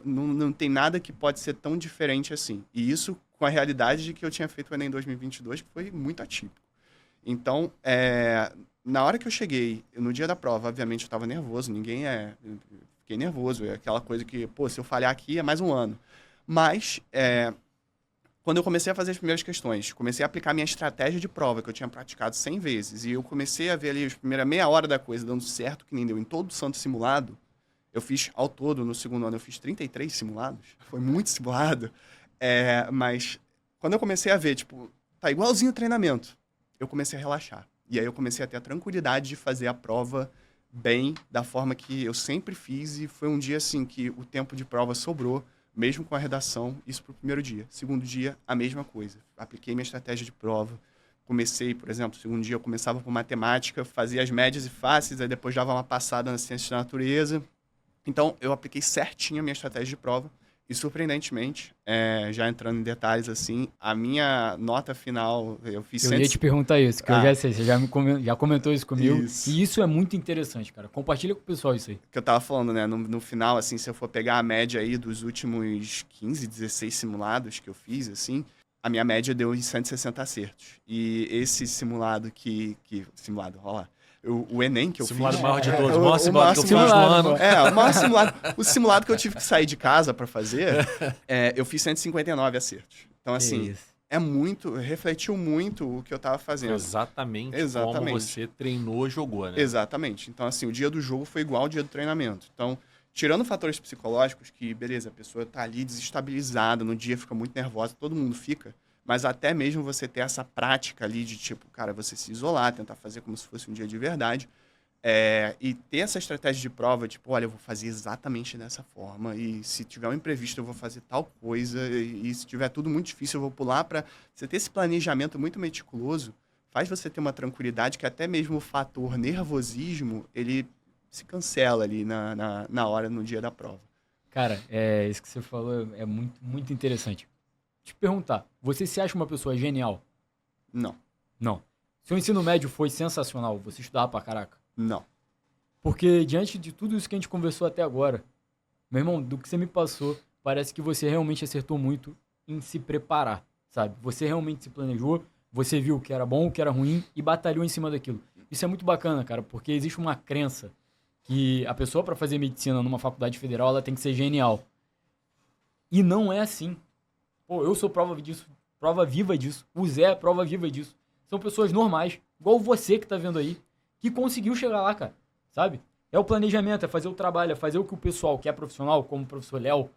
Não tem nada que pode ser tão diferente assim. E isso com a realidade de que eu tinha feito o Enem 2022, que foi muito atípico. Então, na hora que eu cheguei, no dia da prova, obviamente eu estava nervoso, fiquei nervoso, é aquela coisa que, pô, se eu falhar aqui é mais um ano. Mas, quando eu comecei a fazer as primeiras questões, comecei a aplicar minha estratégia de prova, que eu tinha praticado 100 vezes, e eu comecei a ver ali a primeira meia hora da coisa dando certo, que nem deu em todo santo simulado. Eu fiz, ao todo, no segundo ano, eu fiz 33 simulados. Foi muito simulado. Mas, quando eu comecei a ver, tipo, tá igualzinho o treinamento, eu comecei a relaxar. E aí eu comecei a ter a tranquilidade de fazer a prova bem, da forma que eu sempre fiz, e foi um dia, assim, que o tempo de prova sobrou, mesmo com a redação, isso pro primeiro dia. Segundo dia, a mesma coisa. Apliquei minha estratégia de prova. Comecei, por exemplo, segundo dia eu começava por matemática, fazia as médias e fáceis, aí depois dava uma passada na ciência da natureza. Então, eu apliquei certinho a minha estratégia de prova e, surpreendentemente, já entrando em detalhes, assim, a minha nota final, eu fiz... Eu ia te perguntar isso, que eu já sei, você já comentou isso comigo. Isso. E isso é muito interessante, cara. Compartilha com o pessoal isso aí. Que eu tava falando, né? No final, assim, se eu for pegar a média aí dos últimos 15, 16 simulados que eu fiz, assim, a minha média deu em 160 acertos. E esse simulado simulado, olha lá. O Enem que eu simulado fiz... maior de todos, o maior simulado que eu fiz no ano. O maior simulado. O simulado que eu tive que sair de casa para fazer, eu fiz 159 acertos. Então, assim, refletiu muito o que eu tava fazendo. Exatamente, Exatamente. como você treinou, jogou, né? Exatamente. Então, assim, o dia do jogo foi igual ao dia do treinamento. Então, tirando fatores psicológicos, que, beleza, a pessoa tá ali desestabilizada, no dia fica muito nervosa, todo mundo fica, mas até mesmo você ter essa prática ali de, tipo, cara, você se isolar, tentar fazer como se fosse um dia de verdade, e ter essa estratégia de prova, tipo, olha, eu vou fazer exatamente dessa forma, e se tiver um imprevisto eu vou fazer tal coisa, e se tiver tudo muito difícil eu vou pular para você ter esse planejamento muito meticuloso, faz você ter uma tranquilidade que até mesmo o fator nervosismo, ele se cancela ali na hora, no dia da prova. Cara, isso que você falou é muito, muito interessante. Te perguntar, você se acha uma pessoa genial? Não, Não. Seu ensino médio foi sensacional, você estudava pra caraca. não. Porque diante de tudo isso que a gente conversou até agora, meu irmão, do que você me passou, parece que você realmente acertou muito em se preparar, sabe? Você realmente se planejou, você viu o que era bom, o que era ruim e batalhou em cima daquilo. Isso é muito bacana, cara, porque existe uma crença que a pessoa para fazer medicina numa faculdade federal, ela tem que ser genial. E não é assim. Pô, eu sou prova disso, prova viva disso. O Zé é prova viva disso. São pessoas normais, igual você que tá vendo aí, que conseguiu chegar lá, cara, sabe? É o planejamento, é fazer o trabalho, é fazer o que o pessoal que é profissional, como o professor Léo,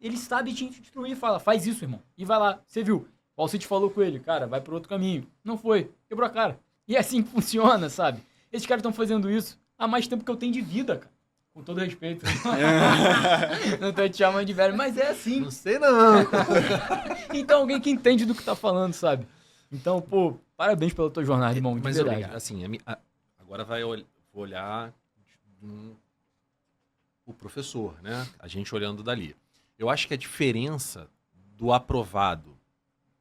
ele sabe te instruir e fala, faz isso, irmão. E vai lá, você viu, o Alcide falou com ele, cara, vai pro outro caminho. Não foi, quebrou a cara. E é assim que funciona, sabe? Esses caras estão fazendo isso há mais tempo que eu tenho de vida, cara. Com todo respeito. Não tô te chamando de velho, mas é assim. Não sei não. Então alguém que entende do que tá falando, sabe? Então, pô, parabéns pela tua jornada, irmão, de Mas verdade. assim, agora vou olhar o professor, né? A gente olhando dali. Eu acho que a diferença do aprovado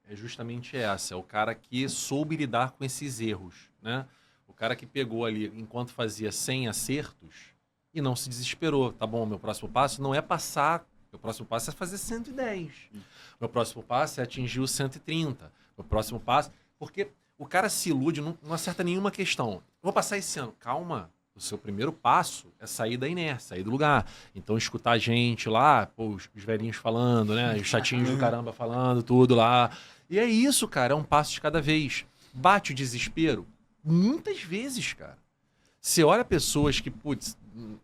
é justamente essa. É o cara que soube lidar com esses erros, né? O cara que pegou ali, enquanto fazia 100 acertos e não se desesperou. Tá bom, meu próximo passo não é passar, meu próximo passo é fazer 110. Meu próximo passo é atingir o 130. Meu próximo passo... Porque o cara se ilude, não acerta nenhuma questão. Vou passar esse ano. Calma. O seu primeiro passo é sair da inércia, sair do lugar. Então, escutar a gente lá, pô, os velhinhos falando, né? Os chatinhos do caramba falando, tudo lá. E é isso, cara. É um passo de cada vez. Bate o desespero? Muitas vezes, cara. Você olha pessoas que, putz,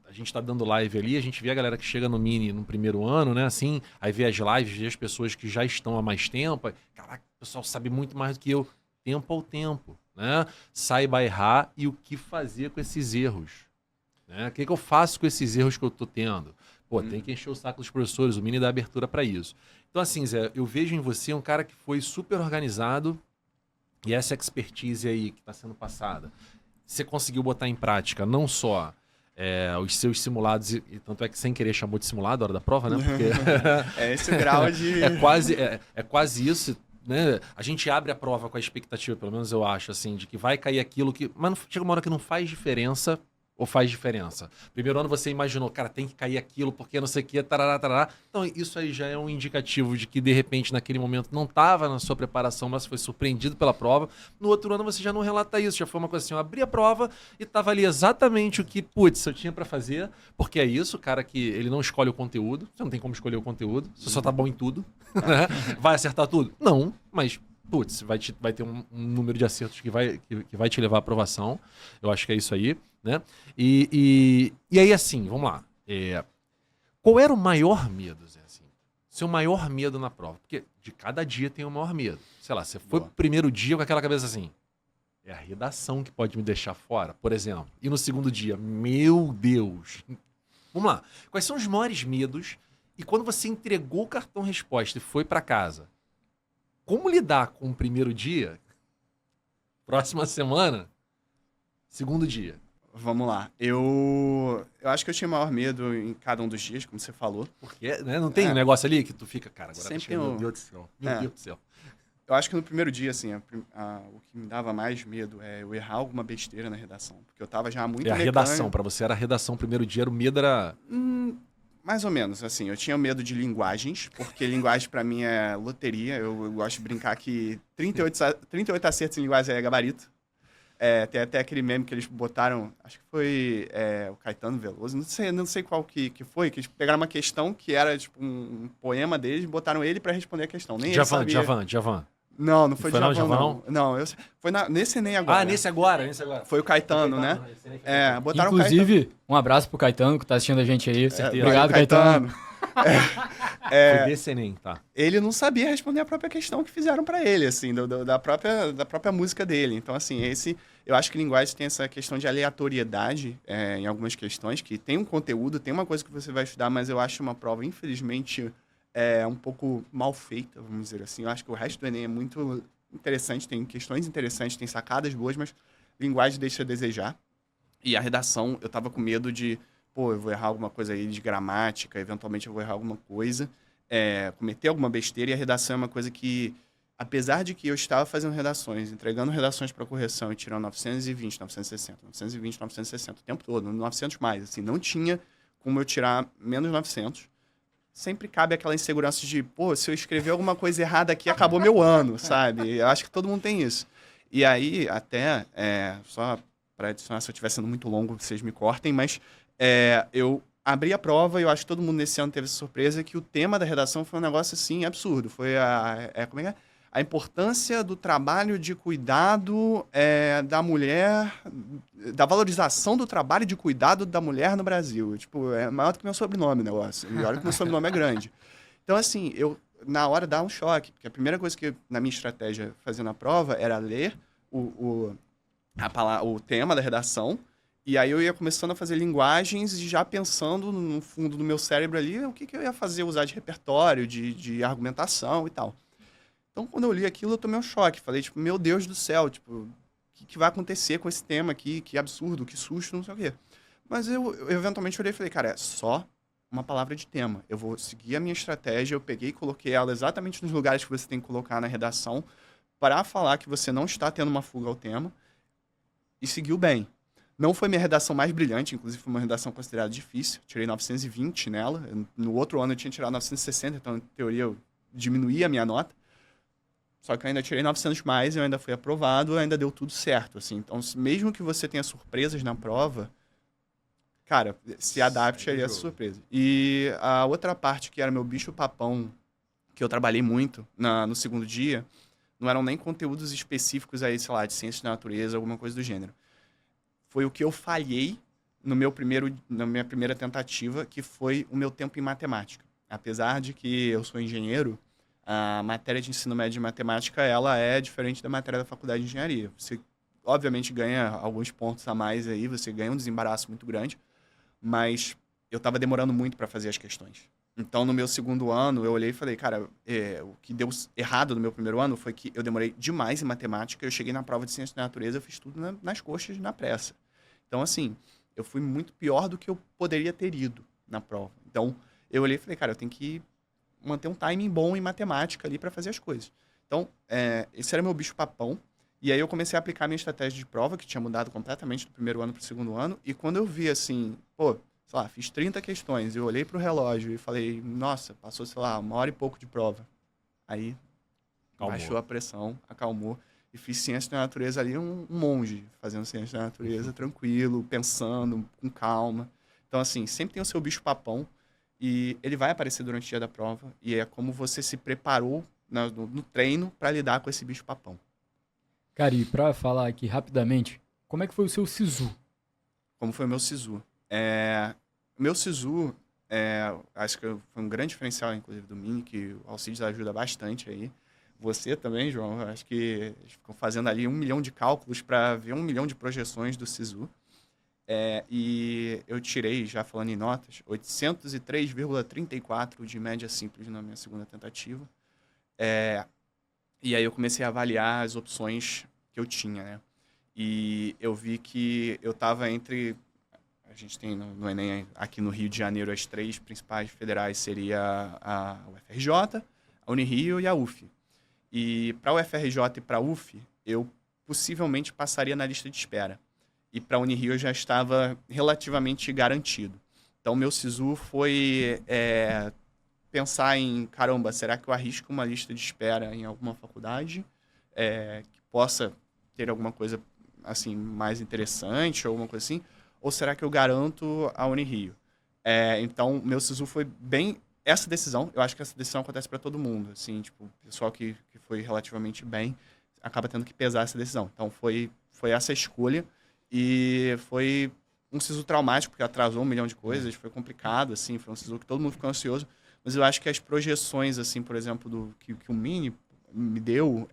a gente tá dando live ali, a gente vê a galera que chega no Mini no primeiro ano, né? Assim, aí vê as lives, vê as pessoas que já estão há mais tempo. Caraca, o pessoal sabe muito mais do que eu. Tempo ao tempo, né? Saiba errar e o que fazer com esses erros. Né? O que eu faço com esses erros que eu tô tendo? Pô, tem que encher o saco dos professores, o Mini dá abertura para isso. Então, assim, Zé, eu vejo em você um cara que foi super organizado e essa expertise aí que está sendo passada, você conseguiu botar em prática não só os seus simulados, e tanto é que sem querer chamou de simulado a hora da prova, né? Porque É esse o grau de... é quase isso. Né? A gente abre a prova com a expectativa, pelo menos eu acho, assim, de que vai cair aquilo que... Mas não, chega uma hora que não faz diferença ou faz diferença. Primeiro ano você imaginou, cara, tem que cair aquilo porque não sei o que, tarará, tarará. Então isso aí já é um indicativo de que, de repente, naquele momento não estava na sua preparação, mas foi surpreendido pela prova. No outro ano você já não relata isso, já foi uma coisa assim, eu abri a prova e estava ali exatamente o que, putz, eu tinha para fazer, porque é isso, o cara que ele não escolhe o conteúdo, você não tem como escolher o conteúdo, você só tá bom em tudo, né? Vai acertar tudo? Não, mas... Putz, vai ter um número de acertos que vai te levar à aprovação. Eu acho que é isso aí, né? E aí, assim, vamos lá. Qual era o maior medo, Zé? Assim, seu maior medo na prova? Porque de cada dia tem um maior medo. Sei lá, você foi pro primeiro dia com aquela cabeça assim, é a redação que pode me deixar fora, por exemplo. E no segundo dia, meu Deus. Vamos lá. Quais são os maiores medos? E quando você entregou o cartão resposta e foi para casa, como lidar com o primeiro dia, próxima semana, segundo dia? Vamos lá. Eu acho que eu tinha maior medo em cada um dos dias, como você falou. Porque, né? Não tem um negócio ali que tu fica, cara, agora Sempre tá chegando, meu Deus do céu. Meu Deus do céu. Eu acho que no primeiro dia, assim, o que me dava mais medo é eu errar alguma besteira na redação. Porque eu tava já muito a redação, pra você era a redação, primeiro dia, o medo era... Mais ou menos, assim, eu tinha medo de linguagens, porque linguagem pra mim é loteria, eu gosto de brincar que 38 acertos em linguagem é gabarito. Tem até aquele meme que eles botaram, acho que foi o Caetano Veloso, não sei qual que foi, que eles pegaram uma questão que era tipo um poema deles e botaram ele pra responder a questão. Nem ele sabia. Djavan. Não foi Foi não, Djavan, Djavan, não. Foi nesse Enem agora. nesse agora. Foi o Caetano, né? Botaram o Caetano. Inclusive, um abraço pro Caetano que tá assistindo a gente aí. certeza. Obrigado, Valeu, Caetano. Foi desse Enem, tá. Ele não sabia responder a própria questão que fizeram pra ele, assim, da própria música dele. Então, assim, eu acho que linguagem tem essa questão de aleatoriedade em algumas questões, que tem um conteúdo, tem uma coisa que você vai estudar, mas eu acho uma prova, infelizmente, um pouco mal feita, vamos dizer assim. Eu acho que o resto do Enem é muito interessante, tem questões interessantes, tem sacadas boas, mas linguagem deixa a desejar. E a redação, eu tava com medo de, eu vou errar alguma coisa aí de gramática, eventualmente eu vou errar alguma coisa, cometer alguma besteira, e a redação é uma coisa que, apesar de que eu estava fazendo redações, entregando redações para correção e tirando 920, 960, 920, 960 o tempo todo, 900 mais, assim, não tinha como eu tirar menos 900. Sempre cabe aquela insegurança de, se eu escrever alguma coisa errada aqui, acabou meu ano, sabe? Eu acho que todo mundo tem isso. E aí, até, só para adicionar, se eu estiver sendo muito longo, vocês me cortem, mas eu abri a prova e eu acho que todo mundo nesse ano teve essa surpresa que o tema da redação foi um negócio, assim, absurdo. Foi como é que é? A importância do trabalho de cuidado da mulher, da valorização do trabalho de cuidado da mulher no Brasil. Tipo, é maior do que meu sobrenome o negócio. E olha que meu sobrenome é grande. Então, assim, na hora dá um choque, porque a primeira coisa que, na minha estratégia, fazendo a prova, era ler o tema da redação, e aí eu ia começando a fazer linguagens e já pensando no fundo do meu cérebro ali o que eu ia fazer, usar de repertório, de argumentação e tal. Então, quando eu li aquilo, eu tomei um choque. Falei, tipo, meu Deus do céu, tipo, o que vai acontecer com esse tema aqui? Que absurdo, que susto, não sei o quê. Mas eu eventualmente olhei e falei, cara, é só uma palavra de tema. Eu vou seguir a minha estratégia, eu peguei e coloquei ela exatamente nos lugares que você tem que colocar na redação para falar que você não está tendo uma fuga ao tema e seguiu bem. Não foi minha redação mais brilhante, inclusive foi uma redação considerada difícil. Tirei 920 nela. No outro ano eu tinha tirado 960, então, em teoria, eu diminuí a minha nota. Só que eu ainda tirei 900 mais, eu ainda fui aprovado, ainda deu tudo certo, assim. Então, mesmo que você tenha surpresas na prova, cara, se adapte a essa surpresa. E a outra parte, que era meu bicho-papão, que eu trabalhei muito no segundo dia, não eram nem conteúdos específicos aí, sei lá, de ciências da natureza, alguma coisa do gênero. Foi o que eu falhei na minha primeira tentativa, que foi o meu tempo em matemática. Apesar de que eu sou engenheiro, a matéria de ensino médio de matemática, ela é diferente da matéria da faculdade de engenharia. Você, obviamente, ganha alguns pontos a mais aí, você ganha um desembaraço muito grande, mas eu estava demorando muito para fazer as questões. Então, no meu segundo ano, eu olhei e falei, cara, o que deu errado no meu primeiro ano foi que eu demorei demais em matemática, eu cheguei na prova de ciência da natureza, eu fiz tudo nas coxas, na pressa. Então, assim, eu fui muito pior do que eu poderia ter ido na prova. Então, eu olhei e falei, cara, eu tenho que manter um timing bom em matemática ali para fazer as coisas. Então, esse era meu bicho-papão. E aí eu comecei a aplicar a minha estratégia de prova, que tinha mudado completamente do primeiro ano para o segundo ano. E quando eu vi assim, sei lá, fiz 30 questões, eu olhei para o relógio e falei, nossa, passou, sei lá, 1 hora e pouco de prova. Aí baixou a pressão, acalmou. E fiz ciência da natureza ali, um monge, fazendo ciência da natureza, tranquilo, pensando, com calma. Então, assim, sempre tem o seu bicho-papão. E ele vai aparecer durante o dia da prova. E é como você se preparou no treino para lidar com esse bicho-papão. Cara, e pra falar aqui rapidamente, como é que foi o seu SISU? Como foi o meu SISU? Meu SISU, acho que foi um grande diferencial, inclusive, do Mini, que o Alcides ajuda bastante aí. Você também, João, acho que ficam fazendo ali 1 milhão de cálculos para ver 1 milhão de projeções do SISU. E eu tirei, já falando em notas, 803,34 de média simples na minha segunda tentativa. E aí eu comecei a avaliar as opções que eu tinha, né? E eu vi que eu estava entre... A gente tem no Enem, aqui no Rio de Janeiro, as 3 principais federais seria a UFRJ, a Unirio e a UF. E para a UFRJ e para a UF, eu possivelmente passaria na lista de espera. E para a Unirio eu já estava relativamente garantido. Então, meu SISU foi pensar em, caramba, será que eu arrisco uma lista de espera em alguma faculdade que possa ter alguma coisa assim mais interessante ou alguma coisa assim? Ou será que eu garanto a Unirio? Então, meu SISU foi bem essa decisão, eu acho que essa decisão acontece para todo mundo, assim, tipo, o pessoal que foi relativamente bem acaba tendo que pesar essa decisão. Então, foi essa escolha e foi um SISU traumático, porque atrasou 1 milhão de coisas, foi complicado, assim, foi um SISU que todo mundo ficou ansioso, mas eu acho que as projeções, assim, por exemplo, que o Mini me deu,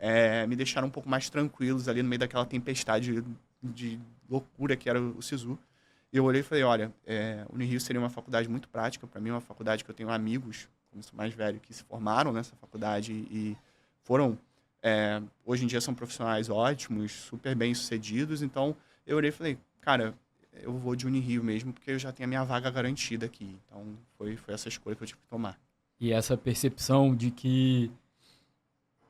me deixaram um pouco mais tranquilos ali no meio daquela tempestade de loucura que era o SISU. E eu olhei e falei, olha, Unirio seria uma faculdade muito prática, para mim é uma faculdade que eu tenho amigos, como sou mais velho, que se formaram nessa faculdade e foram, hoje em dia são profissionais ótimos, super bem-sucedidos, então eu olhei e falei, cara, eu vou de Unirio mesmo, porque eu já tenho a minha vaga garantida aqui. Então foi essa escolha que eu tive que tomar. E essa percepção de que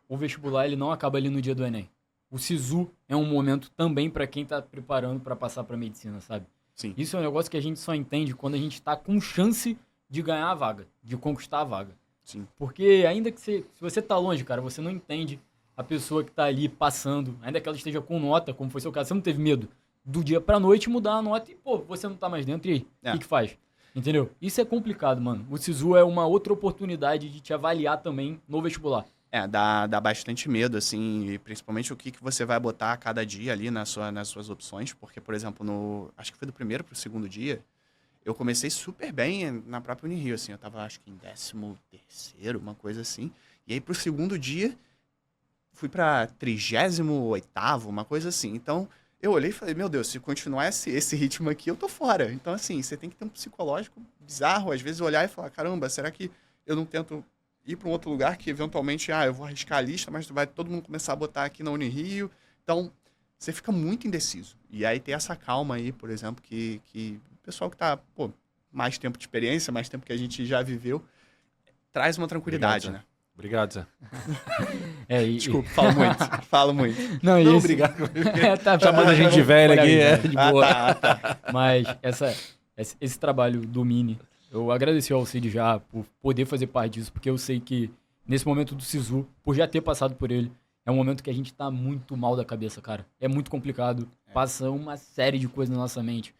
o vestibular ele não acaba ali no dia do Enem. O SISU é um momento também para quem está preparando para passar para medicina, sabe? Sim. Isso é um negócio que a gente só entende quando a gente está com chance de ganhar a vaga, de conquistar a vaga. Sim. Porque ainda que se você tá longe, cara, você não entende a pessoa que tá ali passando, ainda que ela esteja com nota, como foi seu caso, você não teve medo do dia pra noite mudar a nota e, pô, você não tá mais dentro, e aí? O que faz? Entendeu? Isso é complicado, mano. O SISU é uma outra oportunidade de te avaliar também no vestibular. Dá bastante medo, assim, e principalmente o que você vai botar a cada dia ali nas suas opções, porque, por exemplo, acho que foi do primeiro pro segundo dia, eu comecei super bem na própria Unirio, assim, eu tava, acho que em 13º, uma coisa assim, e aí pro segundo dia, fui pra 38º, uma coisa assim, então, eu olhei e falei, meu Deus, se continuar esse ritmo aqui, eu tô fora, então, assim, você tem que ter um psicológico bizarro, às vezes olhar e falar, caramba, será que eu não tento ir para um outro lugar que eventualmente, eu vou arriscar a lista, mas vai todo mundo começar a botar aqui na Unirio. Então, você fica muito indeciso. E aí ter essa calma aí, por exemplo, que o pessoal que tá, mais tempo de experiência, mais tempo que a gente já viveu, traz uma tranquilidade, Obrigado, né? Obrigado, Zé. Desculpa, falo muito. Não, Não, isso... obrigado. Tá, Chamando a gente de velho aqui, de boa. Tá. Mas esse trabalho do Mini, eu agradeci ao Cid já por poder fazer parte disso, porque eu sei que nesse momento do SISU, por já ter passado por ele, é um momento que a gente tá muito mal da cabeça, cara. É muito complicado. Passa uma série de coisas na nossa mente.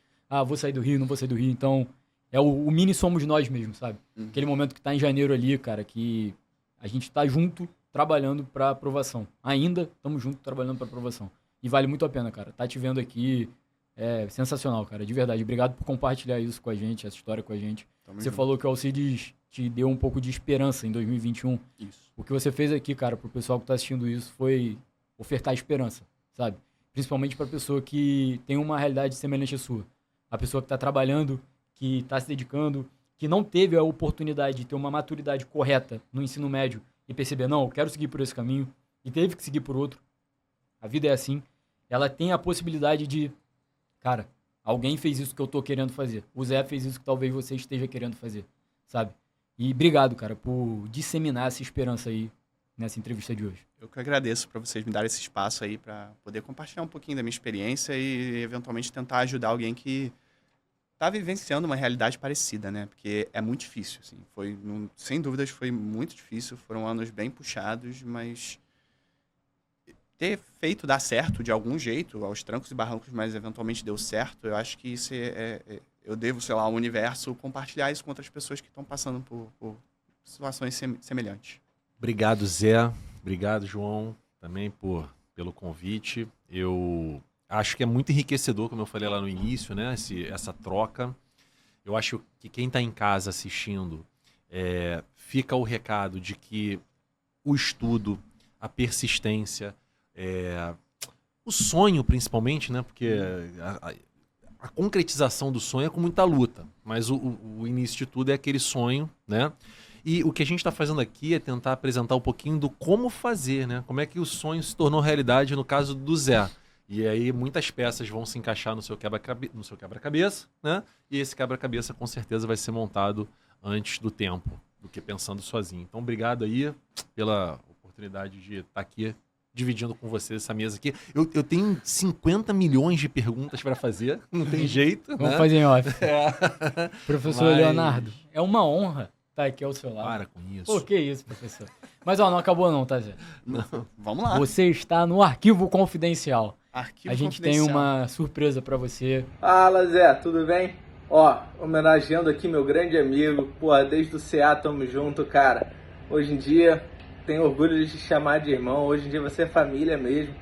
Vou sair do Rio, não vou sair do Rio. Então, o Mini somos nós mesmo, sabe? Aquele momento que tá em janeiro ali, cara, que a gente tá junto trabalhando pra aprovação. Ainda estamos juntos trabalhando pra aprovação. E vale muito a pena, cara. Tá te vendo aqui... É sensacional, cara, de verdade. Obrigado por compartilhar isso com a gente, essa história com a gente. Você falou que o Alcides te deu um pouco de esperança em 2021. Isso. O que você fez aqui, cara, pro pessoal que tá assistindo isso foi ofertar esperança, sabe? Principalmente pra pessoa que tem uma realidade semelhante à sua. A pessoa que tá trabalhando, que tá se dedicando, que não teve a oportunidade de ter uma maturidade correta no ensino médio e perceber, não, eu quero seguir por esse caminho, e teve que seguir por outro. A vida é assim. Ela tem a possibilidade de... Cara, alguém fez isso que eu tô querendo fazer. O Zé fez isso que talvez você esteja querendo fazer, sabe? E obrigado, cara, por disseminar essa esperança aí nessa entrevista de hoje. Eu que agradeço para vocês me darem esse espaço aí para poder compartilhar um pouquinho da minha experiência e eventualmente tentar ajudar alguém que tá vivenciando uma realidade parecida, né? Porque é muito difícil, assim. Sem dúvidas foi muito difícil, foram anos bem puxados, mas... ter feito dar certo de algum jeito, aos trancos e barrancos, mas eventualmente deu certo, eu acho que isso eu devo, sei lá, ao universo, compartilhar isso com outras pessoas que estão passando por situações semelhantes. Obrigado, Zé. Obrigado, João, também pelo convite. Eu acho que é muito enriquecedor, como eu falei lá no início, né? Essa troca. Eu acho que quem está em casa assistindo, fica o recado de que o estudo, a persistência, o sonho principalmente, né? Porque a concretização do sonho é com muita luta, mas o início de tudo é aquele sonho, né? E o que a gente está fazendo aqui é tentar apresentar um pouquinho do como fazer, né? Como é que o sonho se tornou realidade no caso do Zé. E aí muitas peças vão se encaixar no seu quebra-cabeça, né? E esse quebra-cabeça com certeza vai ser montado antes do tempo, do que pensando sozinho. Então obrigado aí pela oportunidade de estar aqui dividindo com vocês essa mesa aqui. Eu tenho 50 milhões de perguntas para fazer, não tem jeito. Vamos né? fazer em off. Professor Leonardo, é uma honra estar aqui ao seu lado. Para com isso. Pô, que isso, professor. Mas não acabou não, tá, Zé? Não. Vamos lá. Você está no Arquivo Confidencial. Arquivo A gente confidencial. tem uma surpresa para você. Fala, Zé, tudo bem? Ó, homenageando aqui meu grande amigo, porra, desde o CA tamo junto, cara. Hoje em dia, tenho orgulho de te chamar de irmão, hoje em dia você é família mesmo.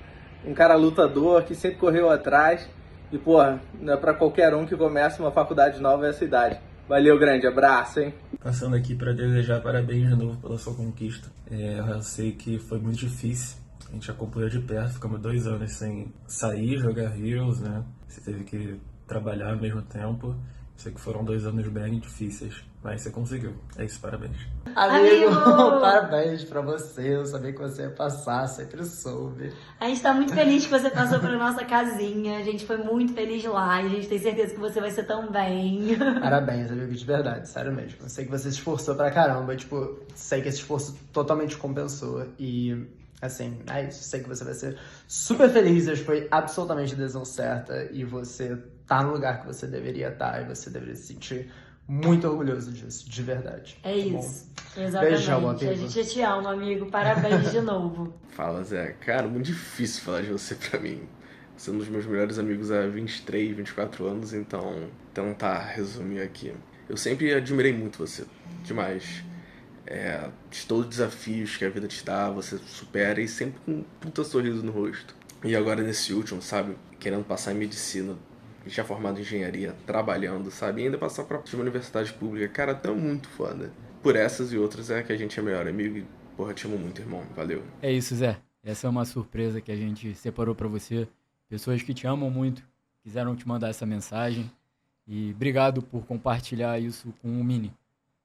Um cara lutador que sempre correu atrás e, porra, não é pra qualquer um que começa uma faculdade nova essa idade. Valeu, grande abraço, hein? Passando aqui para desejar parabéns de novo pela sua conquista. Eu sei que foi muito difícil, a gente acompanhou de perto, ficamos 2 anos sem sair, jogar Heroes, né? Você teve que trabalhar ao mesmo tempo. Sei que foram 2 anos bem difíceis, mas você conseguiu. É isso, parabéns. Amigo, parabéns pra você. Eu sabia que você ia passar, sempre soube. A gente tá muito feliz que você passou pela nossa casinha. A gente foi muito feliz lá e a gente tem certeza que você vai ser também. Parabéns, amigo, de verdade, sério mesmo. Eu sei que você se esforçou pra caramba, tipo, sei que esse esforço totalmente compensou e, assim, é isso. Sei que você vai ser super feliz, acho que foi absolutamente a decisão certa e você tá no lugar que você deveria estar e você deveria se sentir muito orgulhoso disso, de verdade. É isso, bom? exatamente. Beijão, amigo. A gente te ama, amigo. Parabéns de novo. Fala, Zé. Cara, muito difícil falar de você pra mim. Você é um dos meus melhores amigos há 23, 24 anos, então tentar resumir aqui. Eu sempre admirei muito você, demais. De todos os desafios que a vida te dá, você supera e sempre com um puta sorriso no rosto. E agora nesse último, sabe, querendo passar em medicina, já formado em engenharia, trabalhando, sabe, e ainda passar pra uma universidade pública, cara, tá muito foda. Por essas e outras é que a gente é melhor amigo e, porra, te amo muito, irmão, valeu. É isso, Zé. Essa é uma surpresa que a gente separou pra você. Pessoas que te amam muito, quiseram te mandar essa mensagem. E obrigado por compartilhar isso com o Mini.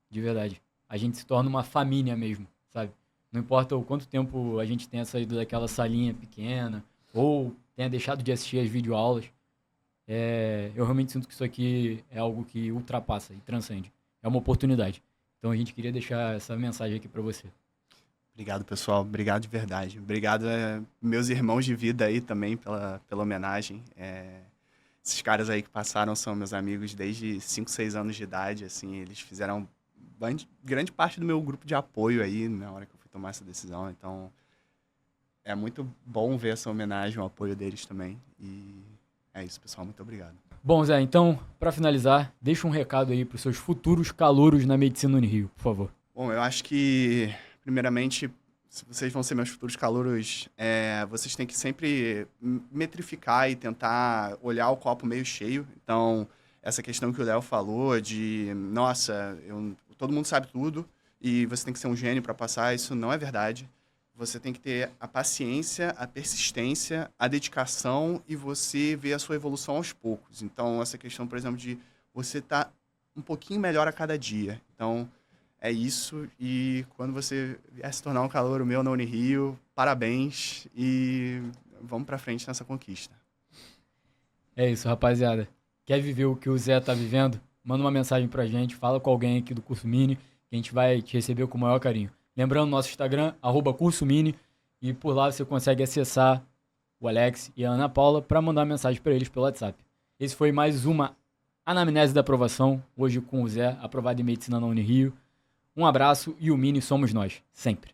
De verdade. A gente se torna uma família mesmo, sabe? Não importa o quanto tempo a gente tenha saído daquela salinha pequena ou tenha deixado de assistir as videoaulas. Eu realmente sinto que isso aqui é algo que ultrapassa e transcende. É uma oportunidade. Então a gente queria deixar essa mensagem aqui pra você. Obrigado, pessoal. Obrigado de verdade. Obrigado, meus irmãos de vida aí também pela homenagem. Esses caras aí que passaram são meus amigos desde 5, 6 anos de idade. Assim, eles fizeram grande parte do meu grupo de apoio aí na hora que eu fui tomar essa decisão. Então, é muito bom ver essa homenagem, o apoio deles também. E é isso, pessoal. Muito obrigado. Bom, Zé, então, pra finalizar, deixa um recado aí pros seus futuros calouros na Medicina Unirio, por favor. Bom, eu acho que, primeiramente, se vocês vão ser meus futuros calouros, vocês têm que sempre metrificar e tentar olhar o copo meio cheio. Então, essa questão que o Léo falou de, nossa, todo mundo sabe tudo e você tem que ser um gênio para passar, isso não é verdade. Você tem que ter a paciência, a persistência, a dedicação e você ver a sua evolução aos poucos. Então, essa questão, por exemplo, de você estar um pouquinho melhor a cada dia. Então, é isso. E quando você vier se tornar um calouro meu na Unirio, parabéns e vamos pra frente nessa conquista. É isso, rapaziada. Quer viver o que o Zé tá vivendo? Manda uma mensagem pra gente, fala com alguém aqui do Curso Mini, que a gente vai te receber com o maior carinho. Lembrando, nosso Instagram, @CursoMini, e por lá você consegue acessar o Alex e a Ana Paula para mandar mensagem para eles pelo WhatsApp. Esse foi mais uma anamnese da aprovação, hoje com o Zé, aprovado em Medicina na Unirio. Um abraço e o Mini somos nós, sempre.